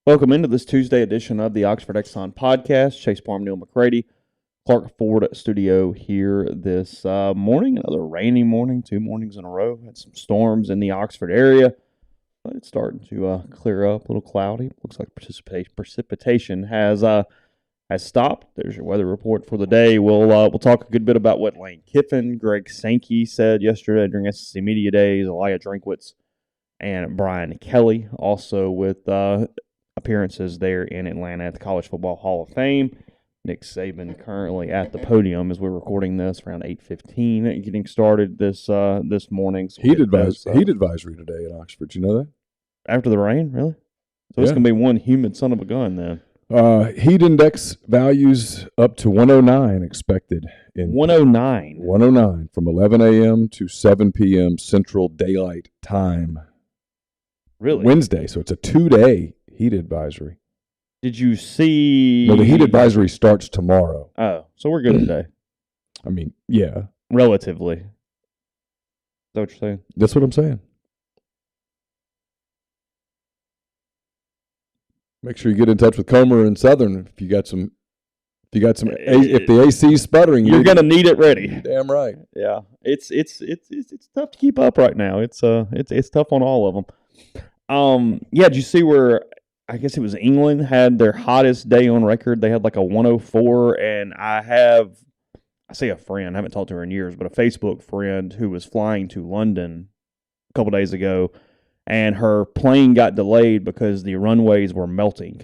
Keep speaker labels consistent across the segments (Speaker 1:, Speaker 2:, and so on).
Speaker 1: Welcome into this Tuesday edition of the Oxford Exxon Podcast. Chase Parham, Neal, McCready, Clark Ford studio here this morning. Another rainy morning, 2 mornings in a row. Had some storms in the Oxford area, but it's starting to clear up. A little cloudy. Looks like precipitation has stopped. There's your weather report for the day. We'll talk a good bit about what Lane Kiffin, Greg Sankey said yesterday during SEC Media Days, Elijah Drinkwitz, and Brian Kelly, also with appearances there in Atlanta at the College Football Hall of Fame. Nick Saban currently at the podium as we're recording this around 8:15, getting started this morning. So
Speaker 2: heat advisory today in Oxford. You know that?
Speaker 1: After the rain, really? So it's going to be one humid son of a gun then.
Speaker 2: Heat index values up to 109 expected.
Speaker 1: 109?
Speaker 2: 109 from 11 a.m. to 7 p.m. Central Daylight Time.
Speaker 1: Really?
Speaker 2: Wednesday, so it's a 2-day heat advisory.
Speaker 1: Did you see?
Speaker 2: No, the heat advisory starts tomorrow.
Speaker 1: Oh, so we're good today.
Speaker 2: I mean, yeah.
Speaker 1: Relatively. Is that what you're saying?
Speaker 2: That's what I'm saying. Make sure you get in touch with Comer and Southern if if the AC is sputtering,
Speaker 1: you're going to need it ready.
Speaker 2: Damn right.
Speaker 1: Yeah, it's tough to keep up right now. It's tough on all of them. Did you see where I guess it was England had their hottest day on record? They had like a 104, and I say a friend, I haven't talked to her in years, but a Facebook friend who was flying to London a couple days ago, and her plane got delayed because the runways were melting.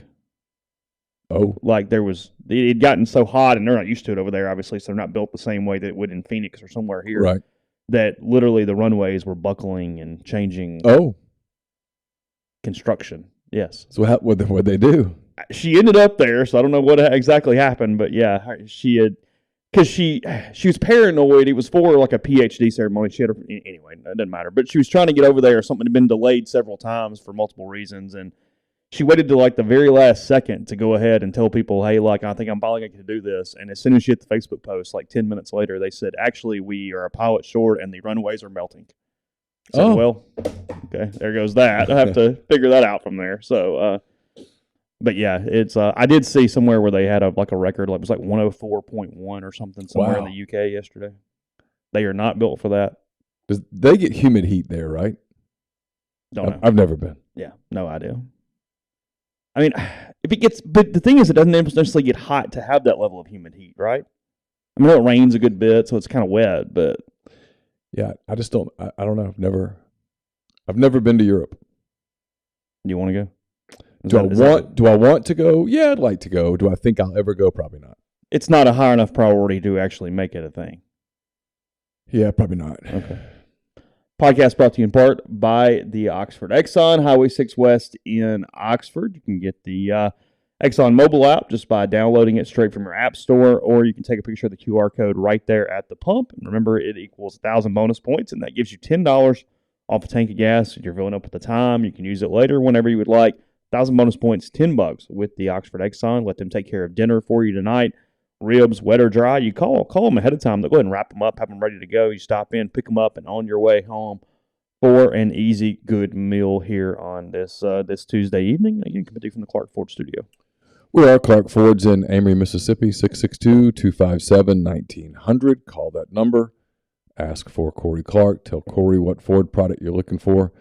Speaker 2: Oh.
Speaker 1: Like it had gotten so hot, and they're not used to it over there, obviously, so they're not built the same way that it would in Phoenix or somewhere here.
Speaker 2: Right.
Speaker 1: That literally the runways were buckling and changing.
Speaker 2: Oh.
Speaker 1: Construction, yes.
Speaker 2: So what'd they do?
Speaker 1: She ended up there, so I don't know what exactly happened, but yeah, she was paranoid. It was for like a PhD ceremony. Anyway, it doesn't matter. But she was trying to get over there. Something had been delayed several times for multiple reasons, and she waited to like the very last second to go ahead and tell people, hey, like, I think I'm probably going to do this. And as soon as she hit the Facebook post, like 10 minutes later, they said, actually, we are a pilot short and the runways are melting. So, well, okay, there goes that. I have to figure that out from there. So, but yeah, it's I did see somewhere where they had a record, like it was like 104.1 or something somewhere in the UK yesterday. They are not built for that.
Speaker 2: They get humid heat there, right?
Speaker 1: Don't know.
Speaker 2: I've never been.
Speaker 1: Yeah, no idea. I mean, but the thing is, it doesn't necessarily get hot to have that level of humid heat, right? I mean, it rains a good bit, so it's kind of wet, but.
Speaker 2: Yeah, I just don't. I don't know. I've never been to Europe.
Speaker 1: Do you want to
Speaker 2: go? Do I want to go? Yeah, I'd like to go. Do I think I'll ever go? Probably not.
Speaker 1: It's not a high enough priority to actually make it a thing.
Speaker 2: Yeah, probably not.
Speaker 1: Okay. Podcast brought to you in part by the Oxford Exxon, Highway 6 West in Oxford. You can get the Exxon mobile app just by downloading it straight from your app store, or you can take a picture of the QR code right there at the pump. And remember, it equals 1,000 bonus points, and that gives you $10 off a tank of gas. If you're filling up at the time, you can use it later whenever you would like. 1,000 bonus points, $10 with the Oxford Exxon. Let them take care of dinner for you tonight. Ribs, wet or dry, you call them ahead of time. They'll go ahead and wrap them up, have them ready to go. You stop in, pick them up, and on your way home for an easy, good meal here on this Tuesday evening. Again, coming from the Clark Ford studio.
Speaker 2: We are Clark Ford's in Amory, Mississippi, 662-257-1900. Call that number. Ask for Corey Clark. Tell Corey what Ford product you're looking for,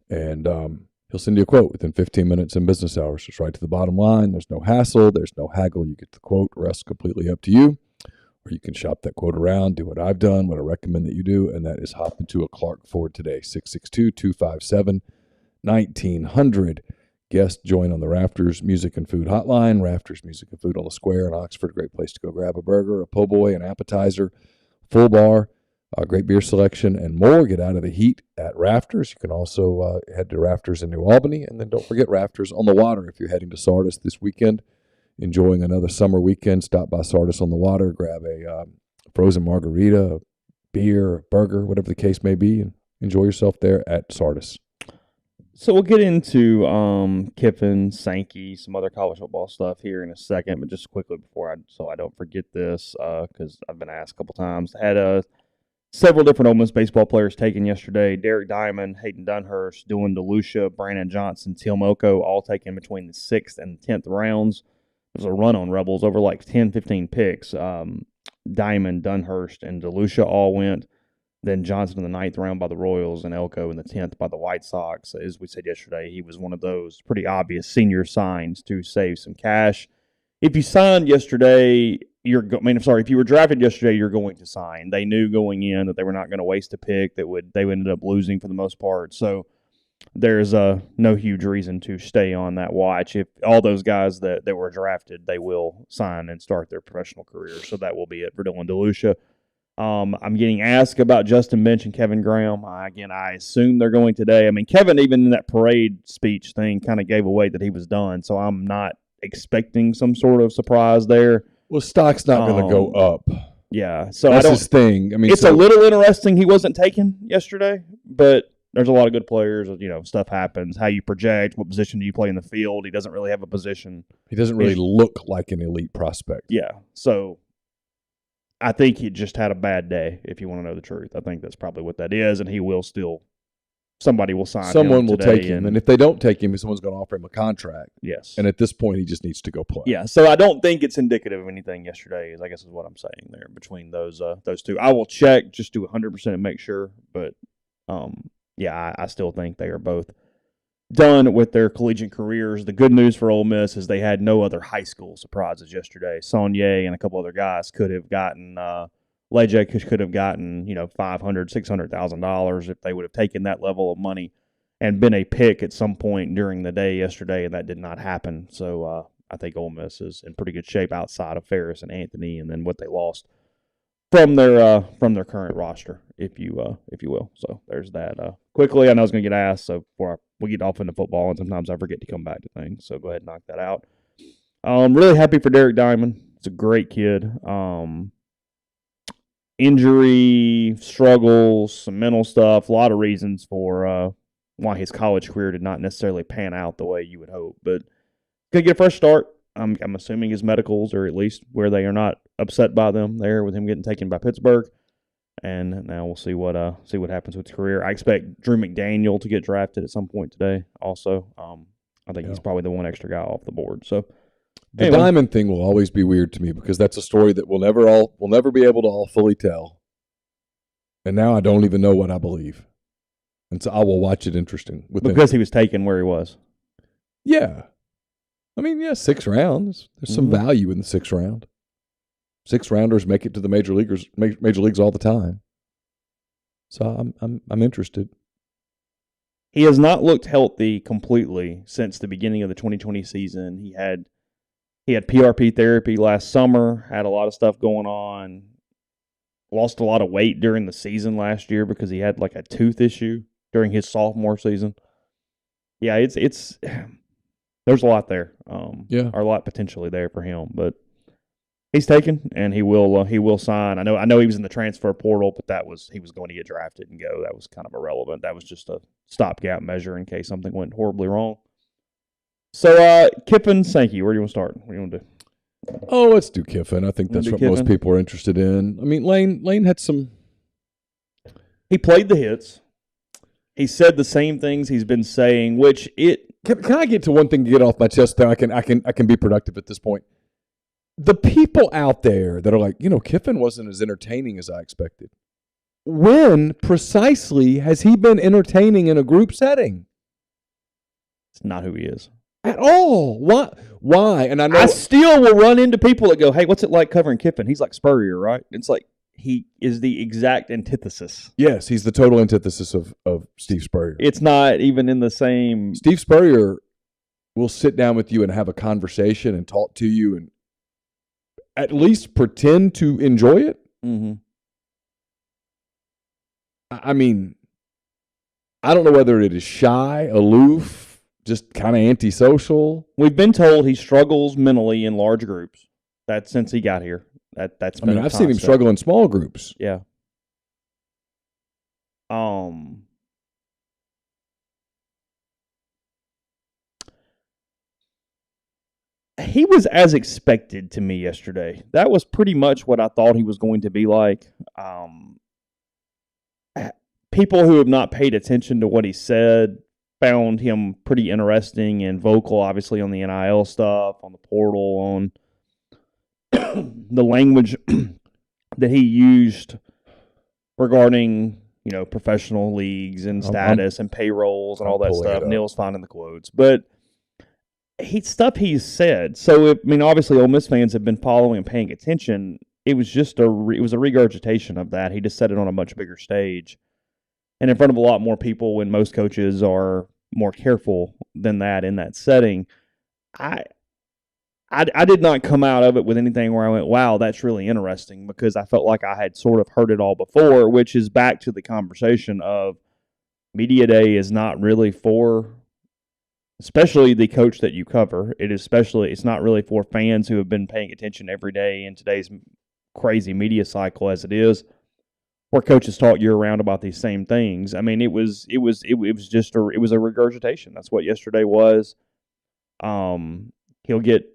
Speaker 2: and he'll send you a quote within 15 minutes in business hours. Just right to the bottom line. There's no hassle. There's no haggle. You get the quote. The rest completely up to you. Or you can shop that quote around, do what I've done, what I recommend that you do, and that is hop into a Clark Ford today, 662-257-1900. Guest join on the Rafters Music and Food Hotline. Rafters Music and Food on the Square in Oxford. Great place to go grab a burger, a po' boy, an appetizer, full bar, great beer selection, and more. Get out of the heat at Rafters. You can also head to Rafters in New Albany. And then don't forget Rafters on the Water if you're heading to Sardis this weekend. Enjoying another summer weekend, stop by Sardis on the Water, grab a frozen margarita, a beer, a burger, whatever the case may be, and enjoy yourself there at Sardis.
Speaker 1: So we'll get into Kiffin, Sankey, some other college football stuff here in a second, but just quickly before I don't forget this, because I've been asked a couple times. I had several different Ole Miss baseball players taken yesterday. Derek Diamond, Hayden Dunhurst, Dylan DeLucia, Brandon Johnson, Tim Oko, all taken between the 6th and 10th rounds. There's a run on Rebels over like 10, 15 picks. Diamond, Dunhurst, and DeLucia all went. Then Johnson in the 9th round by the Royals and Elko in the 10th by the White Sox. As we said yesterday, he was one of those pretty obvious senior signs to save some cash. If you signed yesterday, if you were drafted yesterday, you're going to sign. They knew going in that they were not going to waste a pick they ended up losing for the most part. So there's no huge reason to stay on that watch. If all those guys that were drafted, they will sign and start their professional career. So that will be it for Dylan DeLucia. I'm getting asked about Justin Bench and Kevin Graham. I assume they're going today. I mean, Kevin, even in that parade speech thing, kind of gave away that he was done. So I'm not expecting some sort of surprise there.
Speaker 2: Well, stock's not going to go up.
Speaker 1: Yeah. So
Speaker 2: that's his thing. I mean,
Speaker 1: it's a little interesting he wasn't taken yesterday, but there's a lot of good players. Stuff happens. How you project, what position do you play in the field? He doesn't really have a position.
Speaker 2: He doesn't really look like an elite prospect.
Speaker 1: Yeah. So I think he just had a bad day, if you want to know the truth. I think that's probably what that is, and he will still – somebody will sign him
Speaker 2: Someone will
Speaker 1: today
Speaker 2: take him, and if they don't take him, someone's going to offer him a contract.
Speaker 1: Yes.
Speaker 2: And at this point, he just needs to go play.
Speaker 1: Yeah, so I don't think it's indicative of anything yesterday, I guess is what I'm saying there between those two. I will check just to 100% and make sure, but I still think they are both done with their collegiate careers. The good news for Ole Miss is they had no other high school surprises yesterday. Saunier and a couple other guys could have gotten Leje could have gotten $500,000, $600,000 if they would have taken that level of money and been a pick at some point during the day yesterday, and that did not happen. So I think Ole Miss is in pretty good shape outside of Ferris and Anthony, and then what they lost from their current roster, if you will. So there's that. Quickly, I know I was going to get asked, so before we get off into football, and sometimes I forget to come back to things, so go ahead and knock that out. I'm really happy for Derek Diamond. It's a great kid. Injury, struggles, some mental stuff, a lot of reasons for why his college career did not necessarily pan out the way you would hope. But going to get a fresh start. I'm assuming his medicals are at least where they are not upset by them there with him getting taken by Pittsburgh. And now we'll see what happens with his career. I expect Drew McDaniel to get drafted at some point today also. I think he's probably the one extra guy off the board. So
Speaker 2: the Diamond thing will always be weird to me because that's a story that we'll never be able to all fully tell. And now I don't even know what I believe. And so I will watch it interesting.
Speaker 1: Because he was taken where he was.
Speaker 2: Yeah. I mean, 6 rounds. There's some value in the 6th round. 6 rounders make it to the major leagues all the time. So I'm interested.
Speaker 1: He has not looked healthy completely since the beginning of the 2020 season. He had PRP therapy last summer, had a lot of stuff going on, lost a lot of weight during the season last year because he had like a tooth issue during his sophomore season. Yeah, it's there's a lot there. Or a lot potentially there for him, but he's taken and he will sign. I know he was in the transfer portal, but he was going to get drafted and go. That was kind of irrelevant. That was just a stopgap measure in case something went horribly wrong. So Kiffin, Sankey, where do you want to start? What do you want to do?
Speaker 2: Oh, let's do Kiffin. I think that's what most people are interested in. I mean, Lane had some.
Speaker 1: He played the hits. He said the same things he's been saying, which it.
Speaker 2: Can I get to one thing to get off my chest? Then I can be productive at this point. The people out there that are like, Kiffin wasn't as entertaining as I expected. When precisely has he been entertaining in a group setting?
Speaker 1: It's not who he is.
Speaker 2: At all. Why? And I
Speaker 1: still will run into people that go, hey, what's it like covering Kiffin? He's like Spurrier, right? It's like he is the exact antithesis.
Speaker 2: Yes, he's the total antithesis of Steve Spurrier.
Speaker 1: It's not even in the same.
Speaker 2: Steve Spurrier will sit down with you and have a conversation and talk to you and at least pretend to enjoy it.
Speaker 1: Mm-hmm.
Speaker 2: I mean, I don't know whether it is shy, aloof, just kind of antisocial.
Speaker 1: We've been told he struggles mentally in large groups. That's since he got here. That's been
Speaker 2: I've seen him struggle in small groups.
Speaker 1: Yeah. He was as expected to me yesterday. That was pretty much what I thought he was going to be like. people who have not paid attention to what he said found him pretty interesting and vocal, obviously, on the NIL stuff, on the portal, on the language that he used regarding, professional leagues and status and payrolls and all that stuff. Neal's finding the quotes. But stuff he's said. So, obviously, Ole Miss fans have been following and paying attention. It was just it was a regurgitation of that. He just said it on a much bigger stage and in front of a lot more people when most coaches are more careful than that in that setting. I did not come out of it with anything where I went, wow, that's really interesting, because I felt like I had sort of heard it all before, which is back to the conversation of media day is not really for, especially the coach that you cover. It's not really for fans who have been paying attention every day in today's crazy media cycle as it is, where coaches talk year round about these same things. It was a regurgitation. That's what yesterday was. He'll get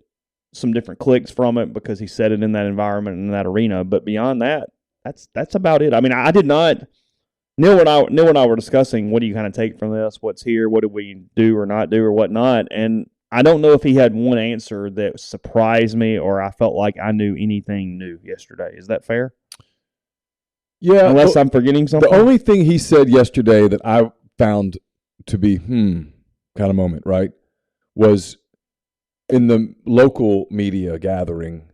Speaker 1: some different clicks from it because he said it in that environment, in that arena. But beyond that, that's about it. I did not. Neal and I were discussing, what do you kind of take from this? What's here? What do we do or not do or whatnot? And I don't know if he had one answer that surprised me or I felt like I knew anything new yesterday. Is that fair?
Speaker 2: Yeah.
Speaker 1: Unless I'm forgetting something.
Speaker 2: The only thing he said yesterday that I found to be kind of moment, right, was in the local media gathering,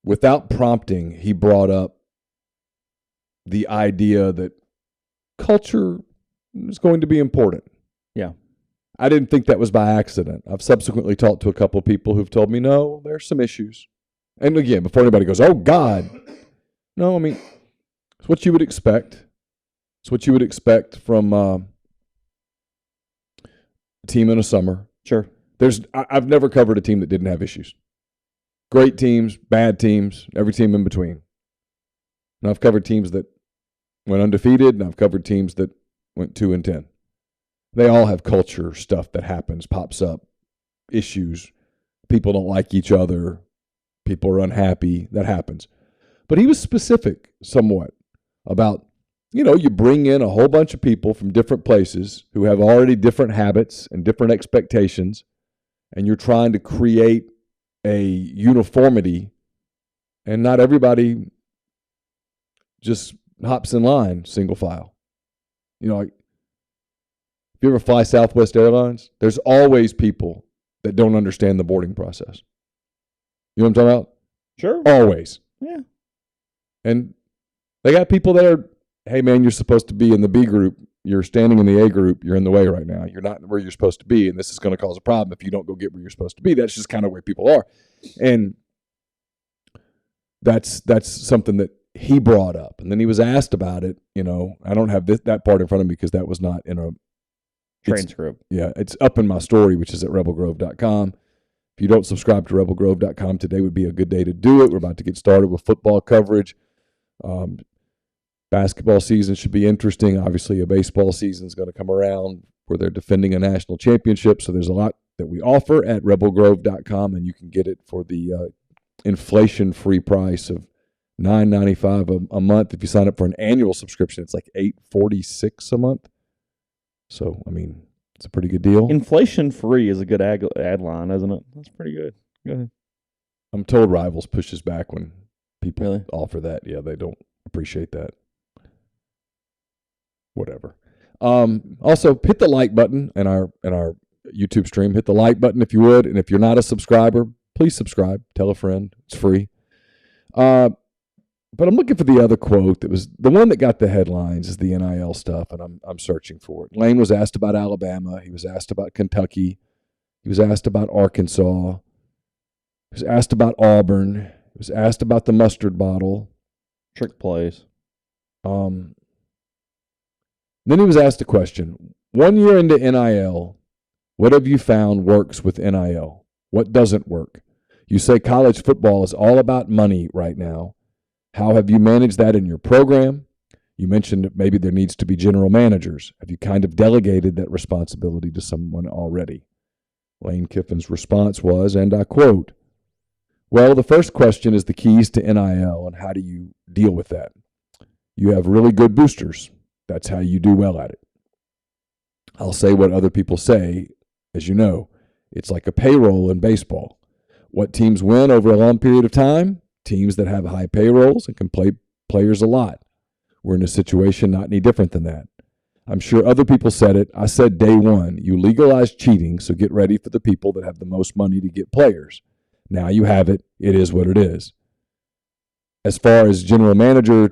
Speaker 2: without prompting, he brought up the idea that culture is going to be important.
Speaker 1: Yeah.
Speaker 2: I didn't think that was by accident. I've subsequently talked to a couple of people who've told me, no, there's some issues. And again, before anybody goes, oh, God. No, it's what you would expect. It's what you would expect from a team in a summer.
Speaker 1: Sure.
Speaker 2: I've never covered a team that didn't have issues. Great teams, bad teams, every team in between. And I've covered teams that went undefeated, and I've covered teams that went 2-10. They all have culture stuff that happens, pops up, issues. People don't like each other. People are unhappy. That happens. But he was specific somewhat about, you bring in a whole bunch of people from different places who have already different habits and different expectations, and you're trying to create a uniformity, and not everybody just hops in line single file. If you ever fly Southwest Airlines, there's always people that don't understand the boarding process. You know what I'm talking about?
Speaker 1: Sure.
Speaker 2: Always.
Speaker 1: Yeah.
Speaker 2: And they got people that are, hey, man, you're supposed to be in the B group. You're standing in the A group. You're in the way right now. You're not where you're supposed to be, and this is going to cause a problem if you don't go get where you're supposed to be. That's just kind of where people are. And that's something that he brought up. And then he was asked about it. I don't have that part in front of me because that was not in a
Speaker 1: transcript.
Speaker 2: It's up in my story, which is at rebelgrove.com. If you don't subscribe to rebelgrove.com, today would be a good day to do it. We're about to get started with football coverage. Basketball season should be interesting. Obviously, a baseball season is going to come around where they're defending a national championship. So there's a lot that we offer at rebelgrove.com, and you can get it for the inflation-free price of $9.95 a month. If you sign up for an annual subscription, it's like $8.46 a month. So, it's a pretty good deal.
Speaker 1: Inflation-free is a good ad line, isn't it? That's pretty good. Go ahead.
Speaker 2: I'm told Rivals pushes back when people
Speaker 1: really
Speaker 2: offer that. Yeah, they don't appreciate that. Whatever. Also, hit the like button in our YouTube stream. Hit the like button if you would. And if you're not a subscriber, please subscribe. Tell a friend. It's free. But I'm looking for the other quote that was the one that got the headlines is the NIL stuff, and I'm searching for it. Lane was asked about Alabama. He was asked about Kentucky. He was asked about Arkansas. He was asked about Auburn. He was asked about the mustard bottle.
Speaker 1: Trick plays.
Speaker 2: Then he was asked a question. 1 year into NIL, what have you found works with NIL? What doesn't work? You say college football is all about money right now. How have you managed that in your program? You mentioned that maybe there needs to be general managers. Have you kind of delegated that responsibility to someone already? Lane Kiffin's response was, and I quote, well, the first question is the keys to NIL and how do you deal with that? You have really good boosters. That's how you do well at it. I'll say what other people say. As you know, it's like a payroll in baseball. What teams win over a long period of time? Teams that have high payrolls and can play players a lot. We're in a situation not any different than that. I'm sure other people said it. I said day one, you legalize cheating, so get ready for the people that have the most money to get players. Now you have it. It is what it is. As far as a general manager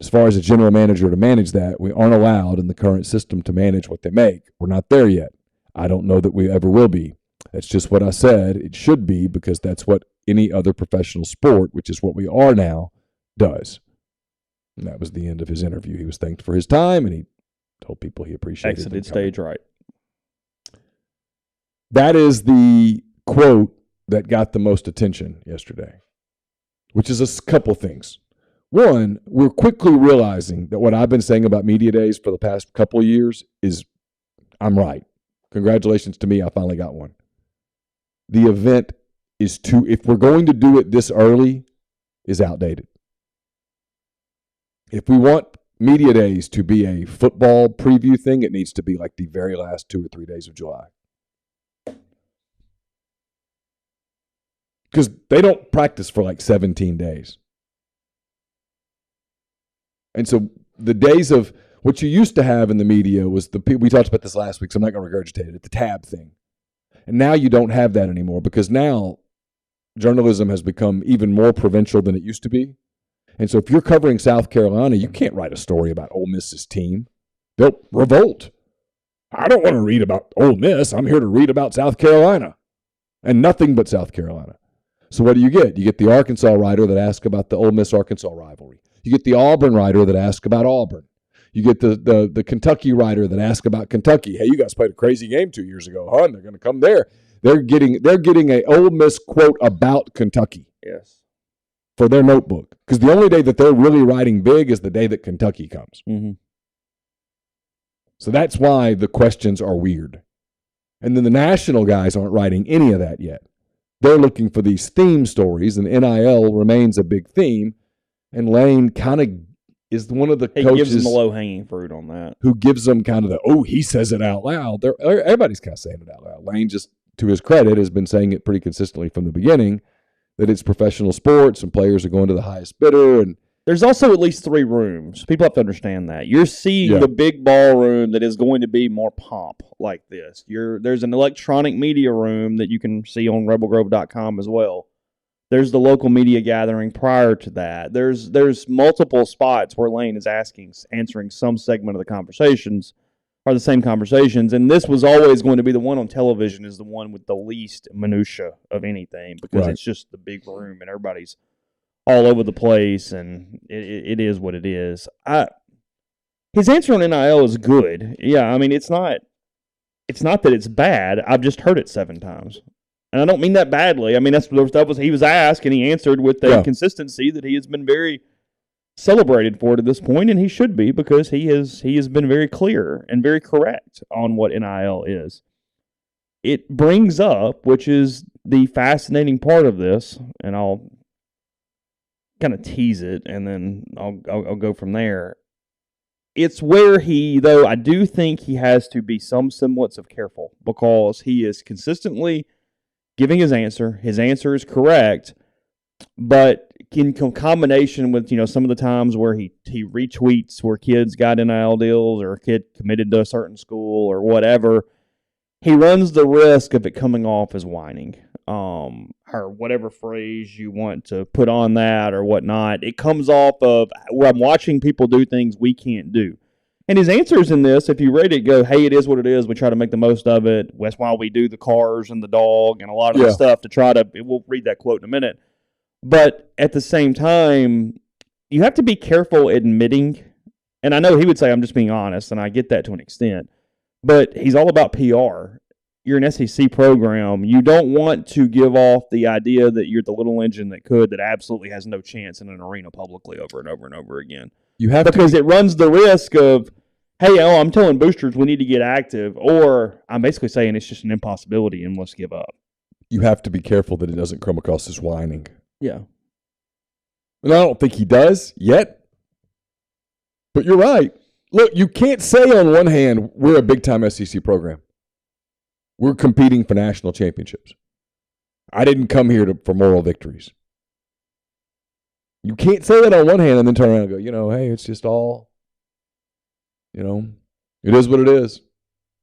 Speaker 2: to manage that, we aren't allowed in the current system to manage what they make. We're not there yet. I don't know that we ever will be. That's just what I said. It should be, because that's what any other professional sport, which is what we are now, does. And that was the end of his interview. He was thanked for his time, and he told people he appreciated it.
Speaker 1: Exited stage right.
Speaker 2: That is the quote that got the most attention yesterday, which is a couple things. One, we're quickly realizing that what I've been saying about media days for the past couple of years is I'm right. Congratulations to me, I finally got one. The event is if we're going to do it this early, is outdated. If we want media days to be a football preview thing, it needs to be like the very last 2 or 3 days of July. Because they don't practice for like 17 days. And so the days of what you used to have in the media was we talked about this last week, so I'm not going to regurgitate it, the tab thing. And now you don't have that anymore, because now journalism has become even more provincial than it used to be. And so if you're covering South Carolina, you can't write a story about Ole Miss's team. They'll revolt. I don't want to read about Ole Miss. I'm here to read about South Carolina. And nothing but South Carolina. So what do? You get the Arkansas writer that asks about the Ole Miss-Arkansas rivalry. You get the Auburn writer that asks about Auburn. You get the Kentucky writer that asks about Kentucky. Hey, you guys played a crazy game 2 years ago, huh? And they're going to come there. They're getting a Ole Miss quote about Kentucky.
Speaker 1: Yes.
Speaker 2: For their notebook. Because the only day that they're really writing big is the day that Kentucky comes.
Speaker 1: Mm-hmm.
Speaker 2: So that's why the questions are weird. And then the national guys aren't writing any of that yet. They're looking for these theme stories, and NIL remains a big theme. And Lane kind of is one of the coaches. He
Speaker 1: gives them the low-hanging fruit on that.
Speaker 2: Who gives them kind of he says it out loud. Everybody's kind of saying it out loud. Lane, just to his credit, has been saying it pretty consistently from the beginning, that it's professional sports and players are going to the highest bidder. And
Speaker 1: there's also at least 3 rooms. People have to understand that. You're seeing the big ballroom that is going to be more pomp like this. There's an electronic media room that you can see on rebelgrove.com as well. There's the local media gathering prior to that. There's multiple spots where Lane is answering some segment of the conversations, are the same conversations. And this was always going to be the one on television is the one with the least minutia of anything, because It's just the big room and everybody's all over the place, and it is what it is. His answer on NIL is good. Yeah, I mean, it's not that it's bad. I've just heard it 7 times. And I don't mean that badly. I mean, he was asked, and he answered with the consistency that he has been very celebrated for to this point, and he should be, because he has been very clear and very correct on what NIL is. It brings up, which is the fascinating part of this, and I'll kind of tease it, and then I'll go from there. It's where though I do think he has to be some semblance of careful, because he is consistently giving his answer. His answer is correct, but in combination with some of the times where he retweets where kids got NIL deals or a kid committed to a certain school or whatever, he runs the risk of it coming off as whining, or whatever phrase you want to put on that or whatnot. It comes off of where I'm watching people do things we can't do. And his answers in this, if you read it, go, hey, it is what it is. We try to make the most of it. That's why we do the cars and the dog and a lot of the stuff to try to – we'll read that quote in a minute. But at the same time, you have to be careful admitting – and I know he would say I'm just being honest, and I get that to an extent. But he's all about PR. You're an SEC program. You don't want to give off the idea that you're the little engine that absolutely has no chance in an arena publicly over and over and over again. Because it runs the risk of, hey, I'm telling boosters we need to get active, or I'm basically saying it's just an impossibility and let's give up.
Speaker 2: You have to be careful that it doesn't come across as whining.
Speaker 1: Yeah.
Speaker 2: And I don't think he does yet. But you're right. look, you can't say on one hand, we're a big-time SEC program. We're competing for national championships. I didn't come here for moral victories. You can't say that on one hand and then turn around and go, hey, it's just all, it is what it is.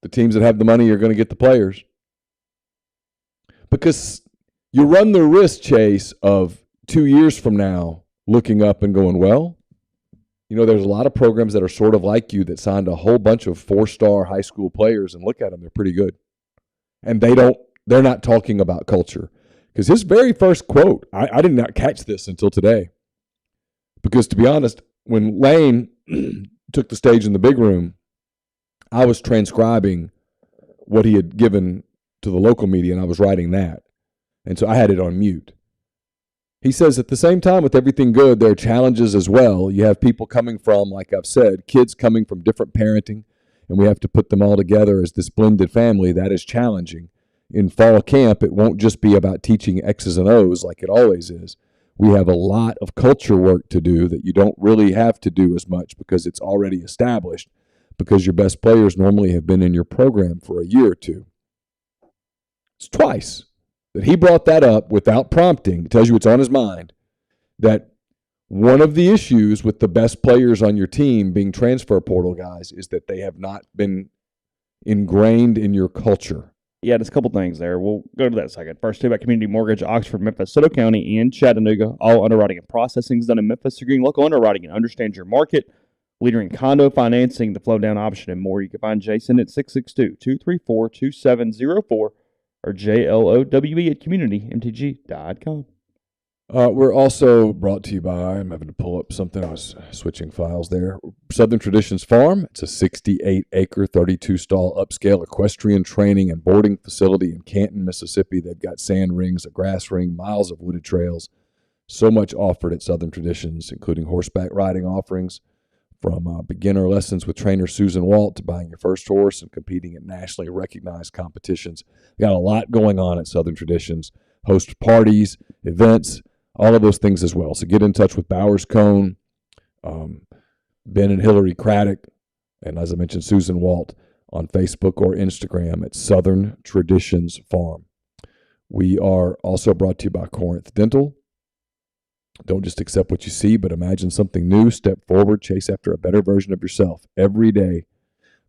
Speaker 2: The teams that have the money are going to get the players. Because you run the risk, Chase, of 2 years from now looking up and going, well, there's a lot of programs that are sort of like you that signed a whole bunch of 4-star high school players and look at them, they're pretty good. And they're not talking about culture. Because his very first quote, I did not catch this until today. Because to be honest, when Lane took the stage in the big room, I was transcribing what he had given to the local media, and I was writing that. And so I had it on mute. He says, at the same time, with everything good, there are challenges as well. You have people coming from, like I've said, kids coming from different parenting, and we have to put them all together as this blended family. That is challenging. In fall camp, it won't just be about teaching X's and O's like it always is. We have a lot of culture work to do that you don't really have to do as much because it's already established, because your best players normally have been in your program for a year or two. It's twice that he brought that up without prompting. It tells you it's on his mind, that one of the issues with the best players on your team being transfer portal guys is that they have not been ingrained in your culture.
Speaker 1: Yeah, there's a couple things there. We'll go to that in a second. First, two about Community Mortgage, Oxford, Memphis, Soto County, and Chattanooga. All underwriting and processing is done in Memphis. You're getting local underwriting and understand your market. Leader in condo financing, the flow down option, and more. You can find Jason at 662-234-2704 or JLOWE at communitymtg.com.
Speaker 2: We're also brought to you by, I'm having to pull up something. I was switching files there. Southern Traditions Farm. It's a 68-acre, 32-stall upscale equestrian training and boarding facility in Canton, Mississippi. They've got sand rings, a grass ring, miles of wooded trails. So much offered at Southern Traditions, including horseback riding offerings, from beginner lessons with trainer Susan Walt to buying your first horse and competing at nationally recognized competitions. They got a lot going on at Southern Traditions. Host parties, events, all of those things as well. So get in touch with Bowers Cone, Ben and Hillary Craddock, and as I mentioned, Susan Walt on Facebook or Instagram at Southern Traditions Farm. We are also brought to you by Corinth Dental. Don't just accept what you see, but imagine something new. Step forward, chase after a better version of yourself every day.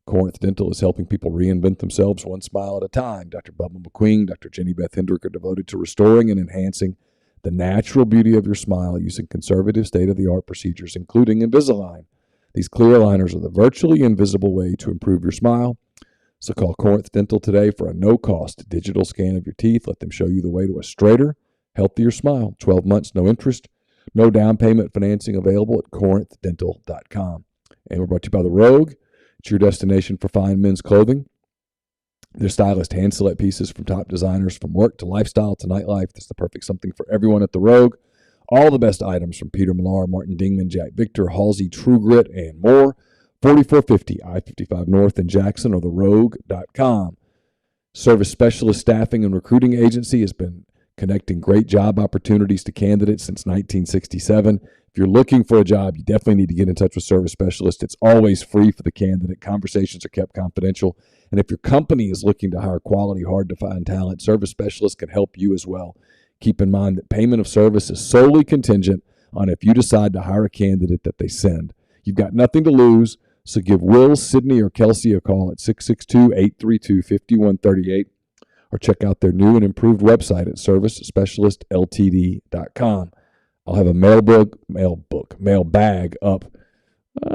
Speaker 2: Corinth Dental is helping people reinvent themselves one smile at a time. Dr. Bubba McQueen, Dr. Jenny Beth Hendrick are devoted to restoring and enhancing the natural beauty of your smile using conservative state-of-the-art procedures, including Invisalign. These clear aligners are the virtually invisible way to improve your smile. So call Corinth Dental today for a no-cost digital scan of your teeth. Let them show you the way to a straighter, healthier smile. 12 months, no interest, no down payment financing available at corinthdental.com. And we're brought to you by The Rogue. It's your destination for fine men's clothing. Their stylist hand-select pieces from top designers, from work to lifestyle to nightlife. That's the perfect something for everyone at The Rogue. All the best items from Peter Millar, Martin Dingman, Jack Victor, Halsey, True Grit, and more. 4450 I-55 North in Jackson or therogue.com. Service Specialist Staffing and Recruiting Agency has been connecting great job opportunities to candidates since 1967. If you're looking for a job, you definitely need to get in touch with Service Specialist. It's always free for the candidate. Conversations are kept confidential. And if your company is looking to hire quality, hard-to-find talent, Service Specialist can help you as well. Keep in mind that payment of service is solely contingent on if you decide to hire a candidate that they send. You've got nothing to lose, so give Will, Sydney, or Kelsey a call at 662-832-5138 or check out their new and improved website at servicespecialistltd.com. I'll have a mailbag up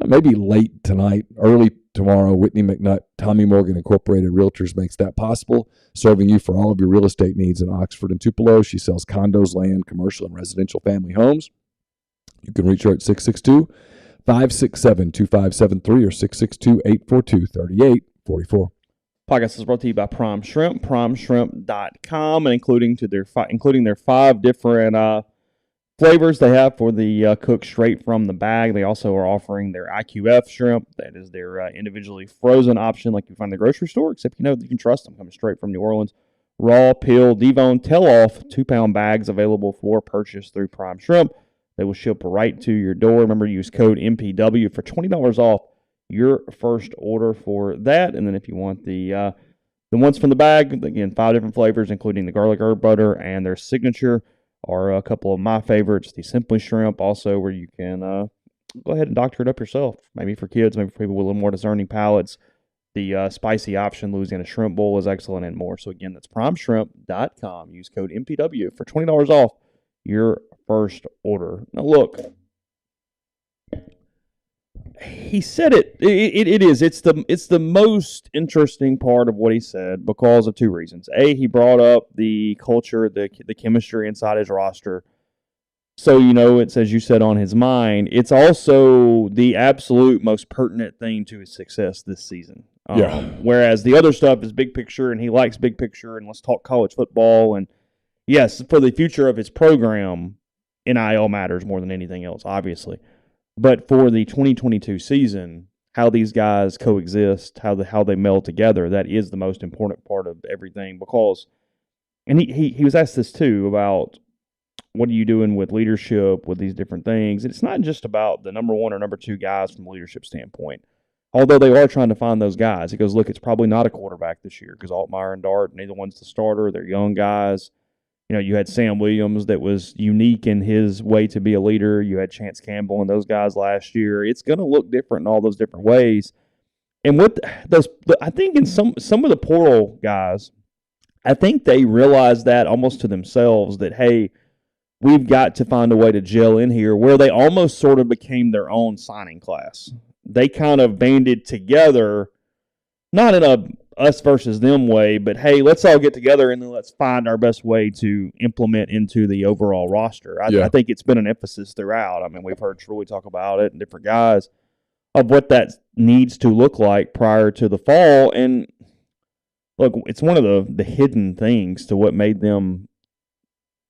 Speaker 2: maybe late tonight, early tomorrow. Whitney McNutt, Tommy Morgan Incorporated Realtors makes that possible, serving you for all of your real estate needs in Oxford and Tupelo. She sells condos, land, commercial, and residential family homes. You can reach her at 662-567-2573 or 662-842-3844.
Speaker 1: Podcast is brought to you by Prime Shrimp, primeshrimp.com, and including their 5 different flavors they have for the cooked straight from the bag. They also are offering their IQF shrimp. That is their individually frozen option like you find in the grocery store, except you can trust them coming straight from New Orleans. Raw, peel, devone, tell-off, 2-pound bags available for purchase through Prime Shrimp. They will ship right to your door. Remember to use code MPW for $20 off your first order for that. And then if you want the ones from the bag, again, 5 different flavors, including the garlic herb butter and their signature, are a couple of my favorites. The Simply Shrimp, also, where you can go ahead and doctor it up yourself. Maybe for kids, maybe for people with a little more discerning palates. The spicy option, Louisiana Shrimp Bowl, is excellent and more. So, again, that's primeshrimp.com. Use code MPW for $20 off your first order. Now, look, he said it. It is. It's the most interesting part of what he said because of 2 reasons. A, he brought up the culture, the chemistry inside his roster. So, it's, as you said, on his mind. It's also the absolute most pertinent thing to his success this season. Whereas the other stuff is big picture, and he likes big picture, and let's talk college football. And, yes, for the future of his program, NIL matters more than anything else, obviously. But for the 2022 season, how these guys coexist, how they meld together, that is the most important part of everything. Because, and he was asked this too about what are you doing with leadership, with these different things. And it's not just about the number 1 or number 2 guys from a leadership standpoint. Although they are trying to find those guys. He goes, look, it's probably not a quarterback this year because Altmaier and Dart, neither one's the starter. They're young guys. You had Sam Williams that was unique in his way to be a leader. You had Chance Campbell and those guys last year. It's going to look different in all those different ways. And what I think in some of the portal guys, I think they realized that almost to themselves that, hey, we've got to find a way to gel in here, where they almost sort of became their own signing class. They kind of banded together, not in a us versus them way, but hey, let's all get together and then let's find our best way to implement into the overall roster. I think it's been an emphasis throughout. I mean, we've heard Truly talk about it and different guys of what that needs to look like prior to the fall. And look, it's one of the hidden things to what made them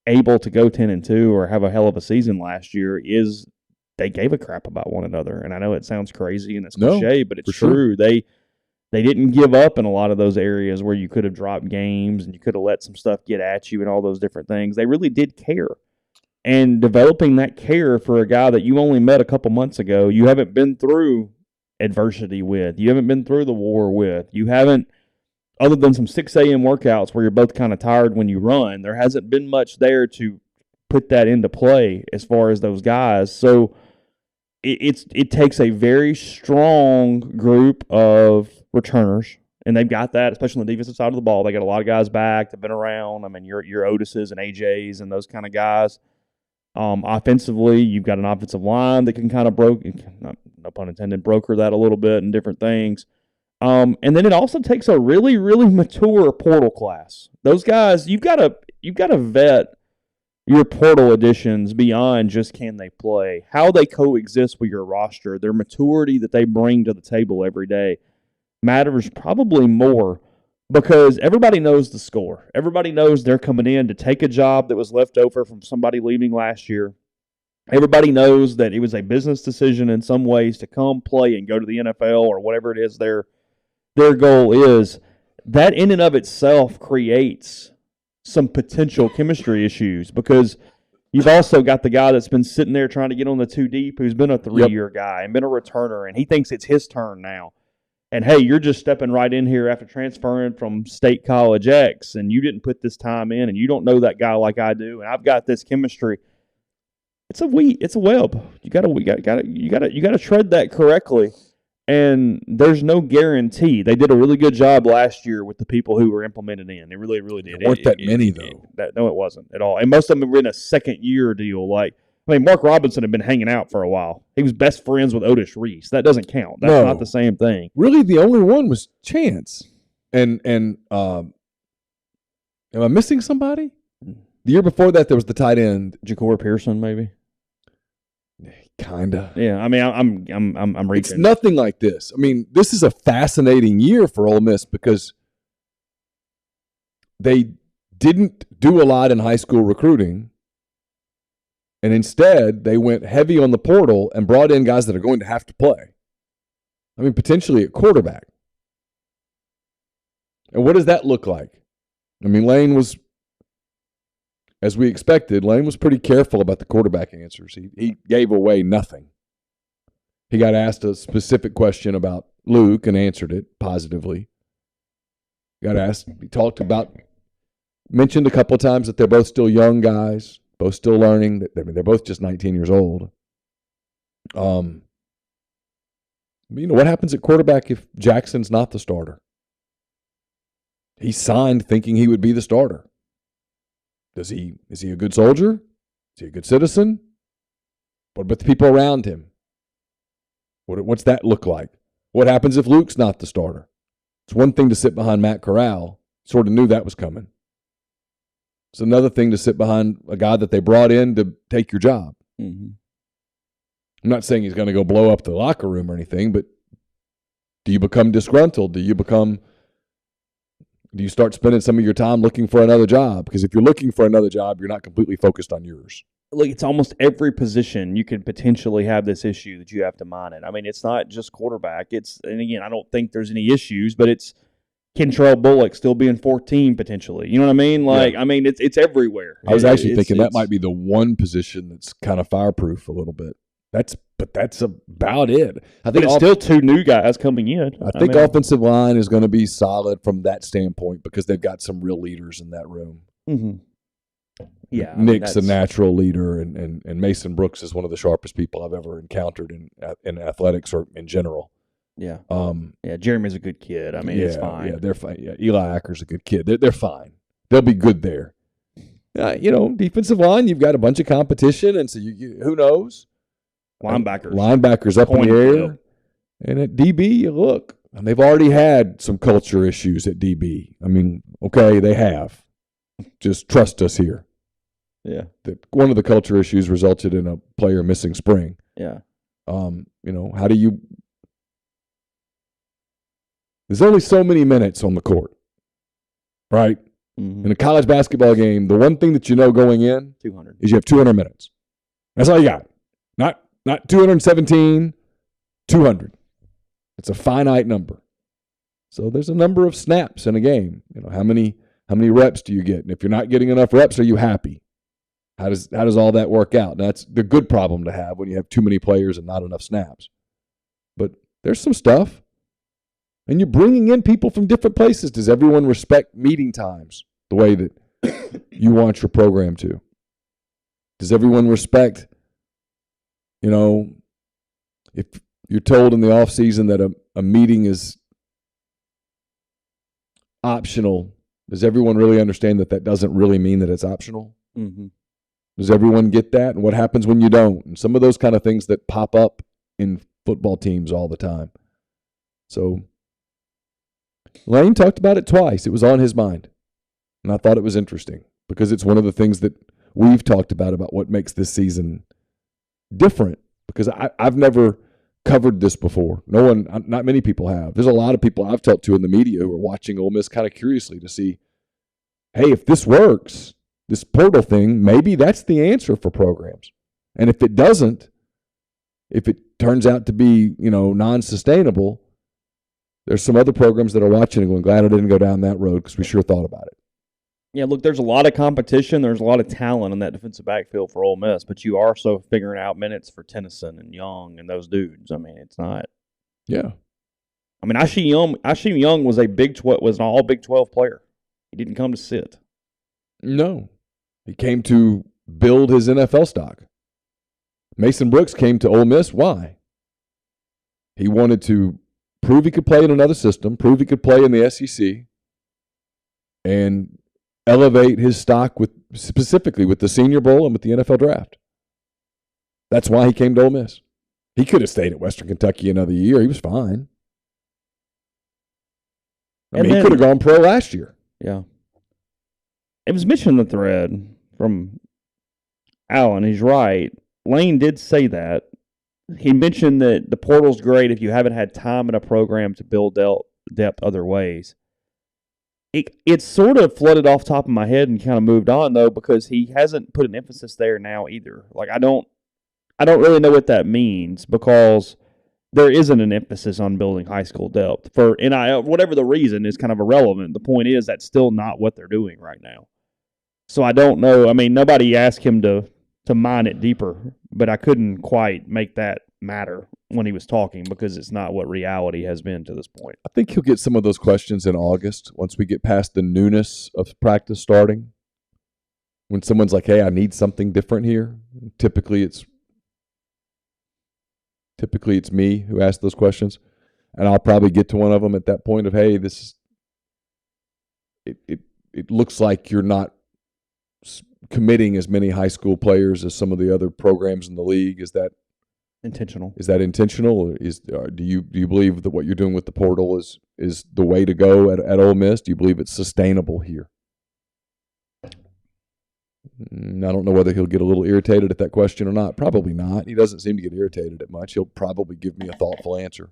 Speaker 1: able to go 10-2 or have a hell of a season last year is they gave a crap about one another. And I know it sounds crazy and it's cliche, but it's true. Sure. They didn't give up in a lot of those areas where you could have dropped games and you could have let some stuff get at you and all those different things. They really did care. And developing that care for a guy that you only met a couple months ago, you haven't been through adversity with, you haven't been through the war with, you haven't, other than some 6 a.m. workouts where you're both kind of tired when you run, there hasn't been much there to put that into play as far as those guys. So it takes a very strong group of returners, and they've got that, especially on the defensive side of the ball. They got a lot of guys back that have been around. I mean, your Otises and AJs and those kind of guys. Offensively, you've got an offensive line that can kind of no pun intended, broker that a little bit and different things. And then it also takes a really, really mature portal class. Those guys, you've got to vet your portal additions beyond just can they play, how they coexist with your roster, their maturity that they bring to the table every day matters probably more because everybody knows the score. Everybody knows they're coming in to take a job that was left over from somebody leaving last year. Everybody knows that it was a business decision in some ways to come play and go to the NFL or whatever it is their goal is. That in and of itself creates some potential chemistry issues because you've also got the guy that's been sitting there trying to get on the 2 deep who's been a 3-year guy and been a returner, and he thinks it's his turn now. And, hey, you're just stepping right in here after transferring from State College X, and you didn't put this time in, and you don't know that guy like I do, and I've got this chemistry. It's a web. You gotta tread that correctly. And there's no guarantee. They did a really good job last year with the people who were implemented in. They really, really did.
Speaker 2: There weren't that many, though.
Speaker 1: No, it wasn't at all. And most of them were in a second-year deal. Mark Robinson had been hanging out for a while. He was best friends with Otis Reese. That doesn't count. That's not the same thing.
Speaker 2: Really, the only one was Chance. And am I missing somebody? The year before that, there was the tight end.
Speaker 1: Ja'Cory Pearson, maybe?
Speaker 2: Kinda.
Speaker 1: Yeah, I mean, I'm reaching.
Speaker 2: It's nothing like this. I mean, this is a fascinating year for Ole Miss because they didn't do a lot in high school recruiting, and instead they went heavy on the portal and brought in guys that are going to have to play. I mean, potentially at quarterback. And what does that look like? I mean, Lane was, as we expected, Lane was pretty careful about the quarterback answers. He gave away nothing. He got asked a specific question about Luke and answered it positively. Got asked, mentioned a couple of times that they're both still young guys, both still learning. They're both just 19 years old. What happens at quarterback if Jackson's not the starter? He signed thinking he would be the starter. Is he a good soldier? Is he a good citizen? What about the people around him? What's that look like? What happens if Luke's not the starter? It's one thing to sit behind Matt Corral. Sort of knew that was coming. It's another thing to sit behind a guy that they brought in to take your job. Mm-hmm. I'm not saying he's going to go blow up the locker room or anything, but do you become disgruntled? Do you start spending some of your time looking for another job? Because if you're looking for another job, you're not completely focused on yours.
Speaker 1: Look, it's almost every position you can potentially have this issue that you have to mind it. I mean, it's not just quarterback. And again, I don't think there's any issues, but it's Kentrell Bullock still being 14 potentially. You know what I mean? I mean, it's everywhere.
Speaker 2: I was actually thinking that might be the one position that's kind of fireproof a little bit. That's about it. I think
Speaker 1: it's still two new guys coming in.
Speaker 2: I think offensive line is going to be solid from that standpoint because they've got some real leaders in that room.
Speaker 1: Mm-hmm. Yeah,
Speaker 2: Nick's a natural leader, and Mason Brooks is one of the sharpest people I've ever encountered in athletics or in general.
Speaker 1: Yeah, Jeremy's a good kid. I mean, it's fine.
Speaker 2: Yeah, they're fine. Yeah, Eli Acker's a good kid. They're fine. They'll be good there. Defensive line, you've got a bunch of competition, and so who knows?
Speaker 1: Linebackers
Speaker 2: up in the air. And at DB, look, and they've already had some culture issues at DB. I mean, okay, they have. Just trust us here.
Speaker 1: Yeah.
Speaker 2: One of the culture issues resulted in a player missing spring.
Speaker 1: Yeah.
Speaker 2: How do you – there's only so many minutes on the court, right? Mm-hmm. In a college basketball game, the one thing that you know going in
Speaker 1: 200
Speaker 2: is you have 200 minutes. That's all you got. Not 217, 200. It's a finite number. So there's a number of snaps in a game. How many reps do you get? And if you're not getting enough reps, are you happy? How does all that work out? Now, that's the good problem to have when you have too many players and not enough snaps. But there's some stuff. And you're bringing in people from different places. Does everyone respect meeting times the way that you want your program to? Does everyone respect, if you're told in the off season that a meeting is optional, does everyone really understand that doesn't really mean that it's optional?
Speaker 1: Mm-hmm.
Speaker 2: Does everyone get that? And what happens when you don't? And some of those kind of things that pop up in football teams all the time. So Lane talked about it twice. It was on his mind. And I thought it was interesting because it's one of the things that we've talked about what makes this season different. Because I've never covered this before. Not many people have. There's a lot of people I've talked to in the media who are watching Ole Miss kind of curiously to see, hey, if this works, this portal thing, maybe that's the answer for programs. And if it doesn't, if it turns out to be, non-sustainable, there's some other programs that are watching and going, glad I didn't go down that road because we sure thought about it.
Speaker 1: Yeah, look, there's a lot of competition. There's a lot of talent in that defensive backfield for Ole Miss, but you are also figuring out minutes for Tennyson and Young and those dudes. I mean, it's not.
Speaker 2: Yeah.
Speaker 1: I mean, Ashim Young was was an all Big 12 player. He didn't come to sit.
Speaker 2: No. He came to build his NFL stock. Mason Brooks came to Ole Miss. Why? He wanted to prove he could play in another system, prove he could play in the SEC, and elevate his stock specifically with the Senior Bowl and with the NFL Draft. That's why he came to Ole Miss. He could have stayed at Western Kentucky another year. He was fine. He could have gone pro last year.
Speaker 1: Yeah. It was mentioned in the thread from Alan. He's right. Lane did say that. He mentioned that the portal's great if you haven't had time in a program to build depth other ways. It sort of flooded off top of my head and kind of moved on, though, because he hasn't put an emphasis there now either. Like, I don't really know what that means because there isn't an emphasis on building high school depth. For NIL, whatever the reason is kind of irrelevant. The point is that's still not what they're doing right now. So I don't know. I mean, nobody asked him to mine it deeper, but I couldn't quite make that matter when he was talking because it's not what reality has been to this point.
Speaker 2: I think he'll get some of those questions in August once we get past the newness of practice starting. When someone's like, hey, I need something different here, typically it's me who asks those questions. And I'll probably get to one of them at that point of, hey, it looks like you're not committing as many high school players as some of the other programs in the league. Is that
Speaker 1: intentional?
Speaker 2: Is that intentional? Do you believe that what you're doing with the portal is the way to go at Ole Miss? Do you believe it's sustainable here? I don't know whether he'll get a little irritated at that question or not. Probably not. He doesn't seem to get irritated at much. He'll probably give me a thoughtful answer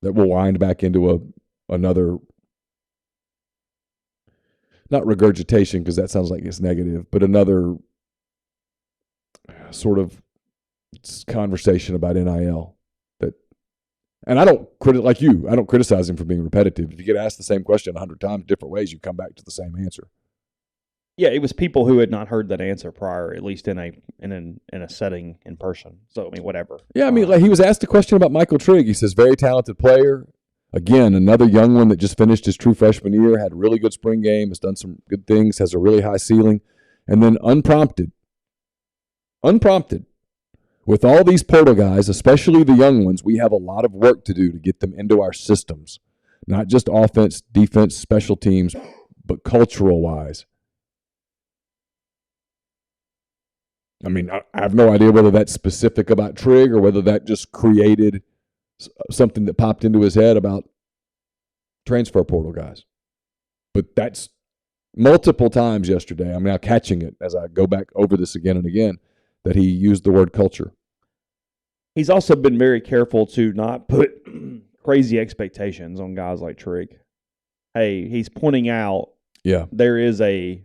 Speaker 2: that will wind back into another, not regurgitation because that sounds like it's negative, but another sort of conversation about NIL. And I don't criticize him for being repetitive. If you get asked the same question 100 times different ways, you come back to the same answer.
Speaker 1: Yeah, it was people who had not heard that answer prior, at least in a setting in person. So, I mean, whatever.
Speaker 2: Yeah, I mean, like he was asked a question about Michael Trigg. He says, very talented player. Again, another young one that just finished his true freshman year, had a really good spring game, has done some good things, has a really high ceiling. And then unprompted, with all these portal guys, especially the young ones, we have a lot of work to do to get them into our systems. Not just offense, defense, special teams, but cultural-wise. I mean, I have no idea whether that's specific about Trigg or whether that just created something that popped into his head about transfer portal guys. But that's multiple times yesterday. I'm now catching it as I go back over this again and again, that he used the word culture.
Speaker 1: He's also been very careful to not put crazy expectations on guys like Trigg. Hey, he's pointing out there is a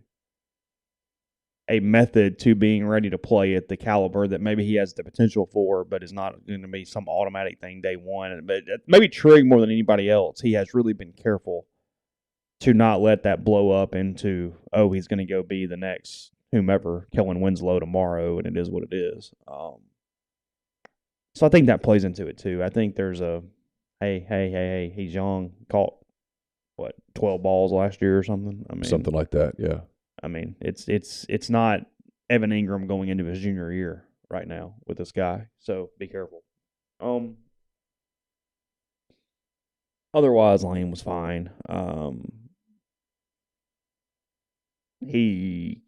Speaker 1: method to being ready to play at the caliber that maybe he has the potential for, but is not going to be some automatic thing day one. But maybe Trigg more than anybody else, he has really been careful to not let that blow up into, oh, he's going to go be the next whomever, Kellen Winslow tomorrow, and it is what it is. So I think that plays into it too. I think there's a, hey, he's young, caught, 12 balls last year or something? I mean,
Speaker 2: something like that, yeah.
Speaker 1: I mean, it's not Evan Ingram going into his junior year right now with this guy, so be careful. Otherwise, Lane was fine. It's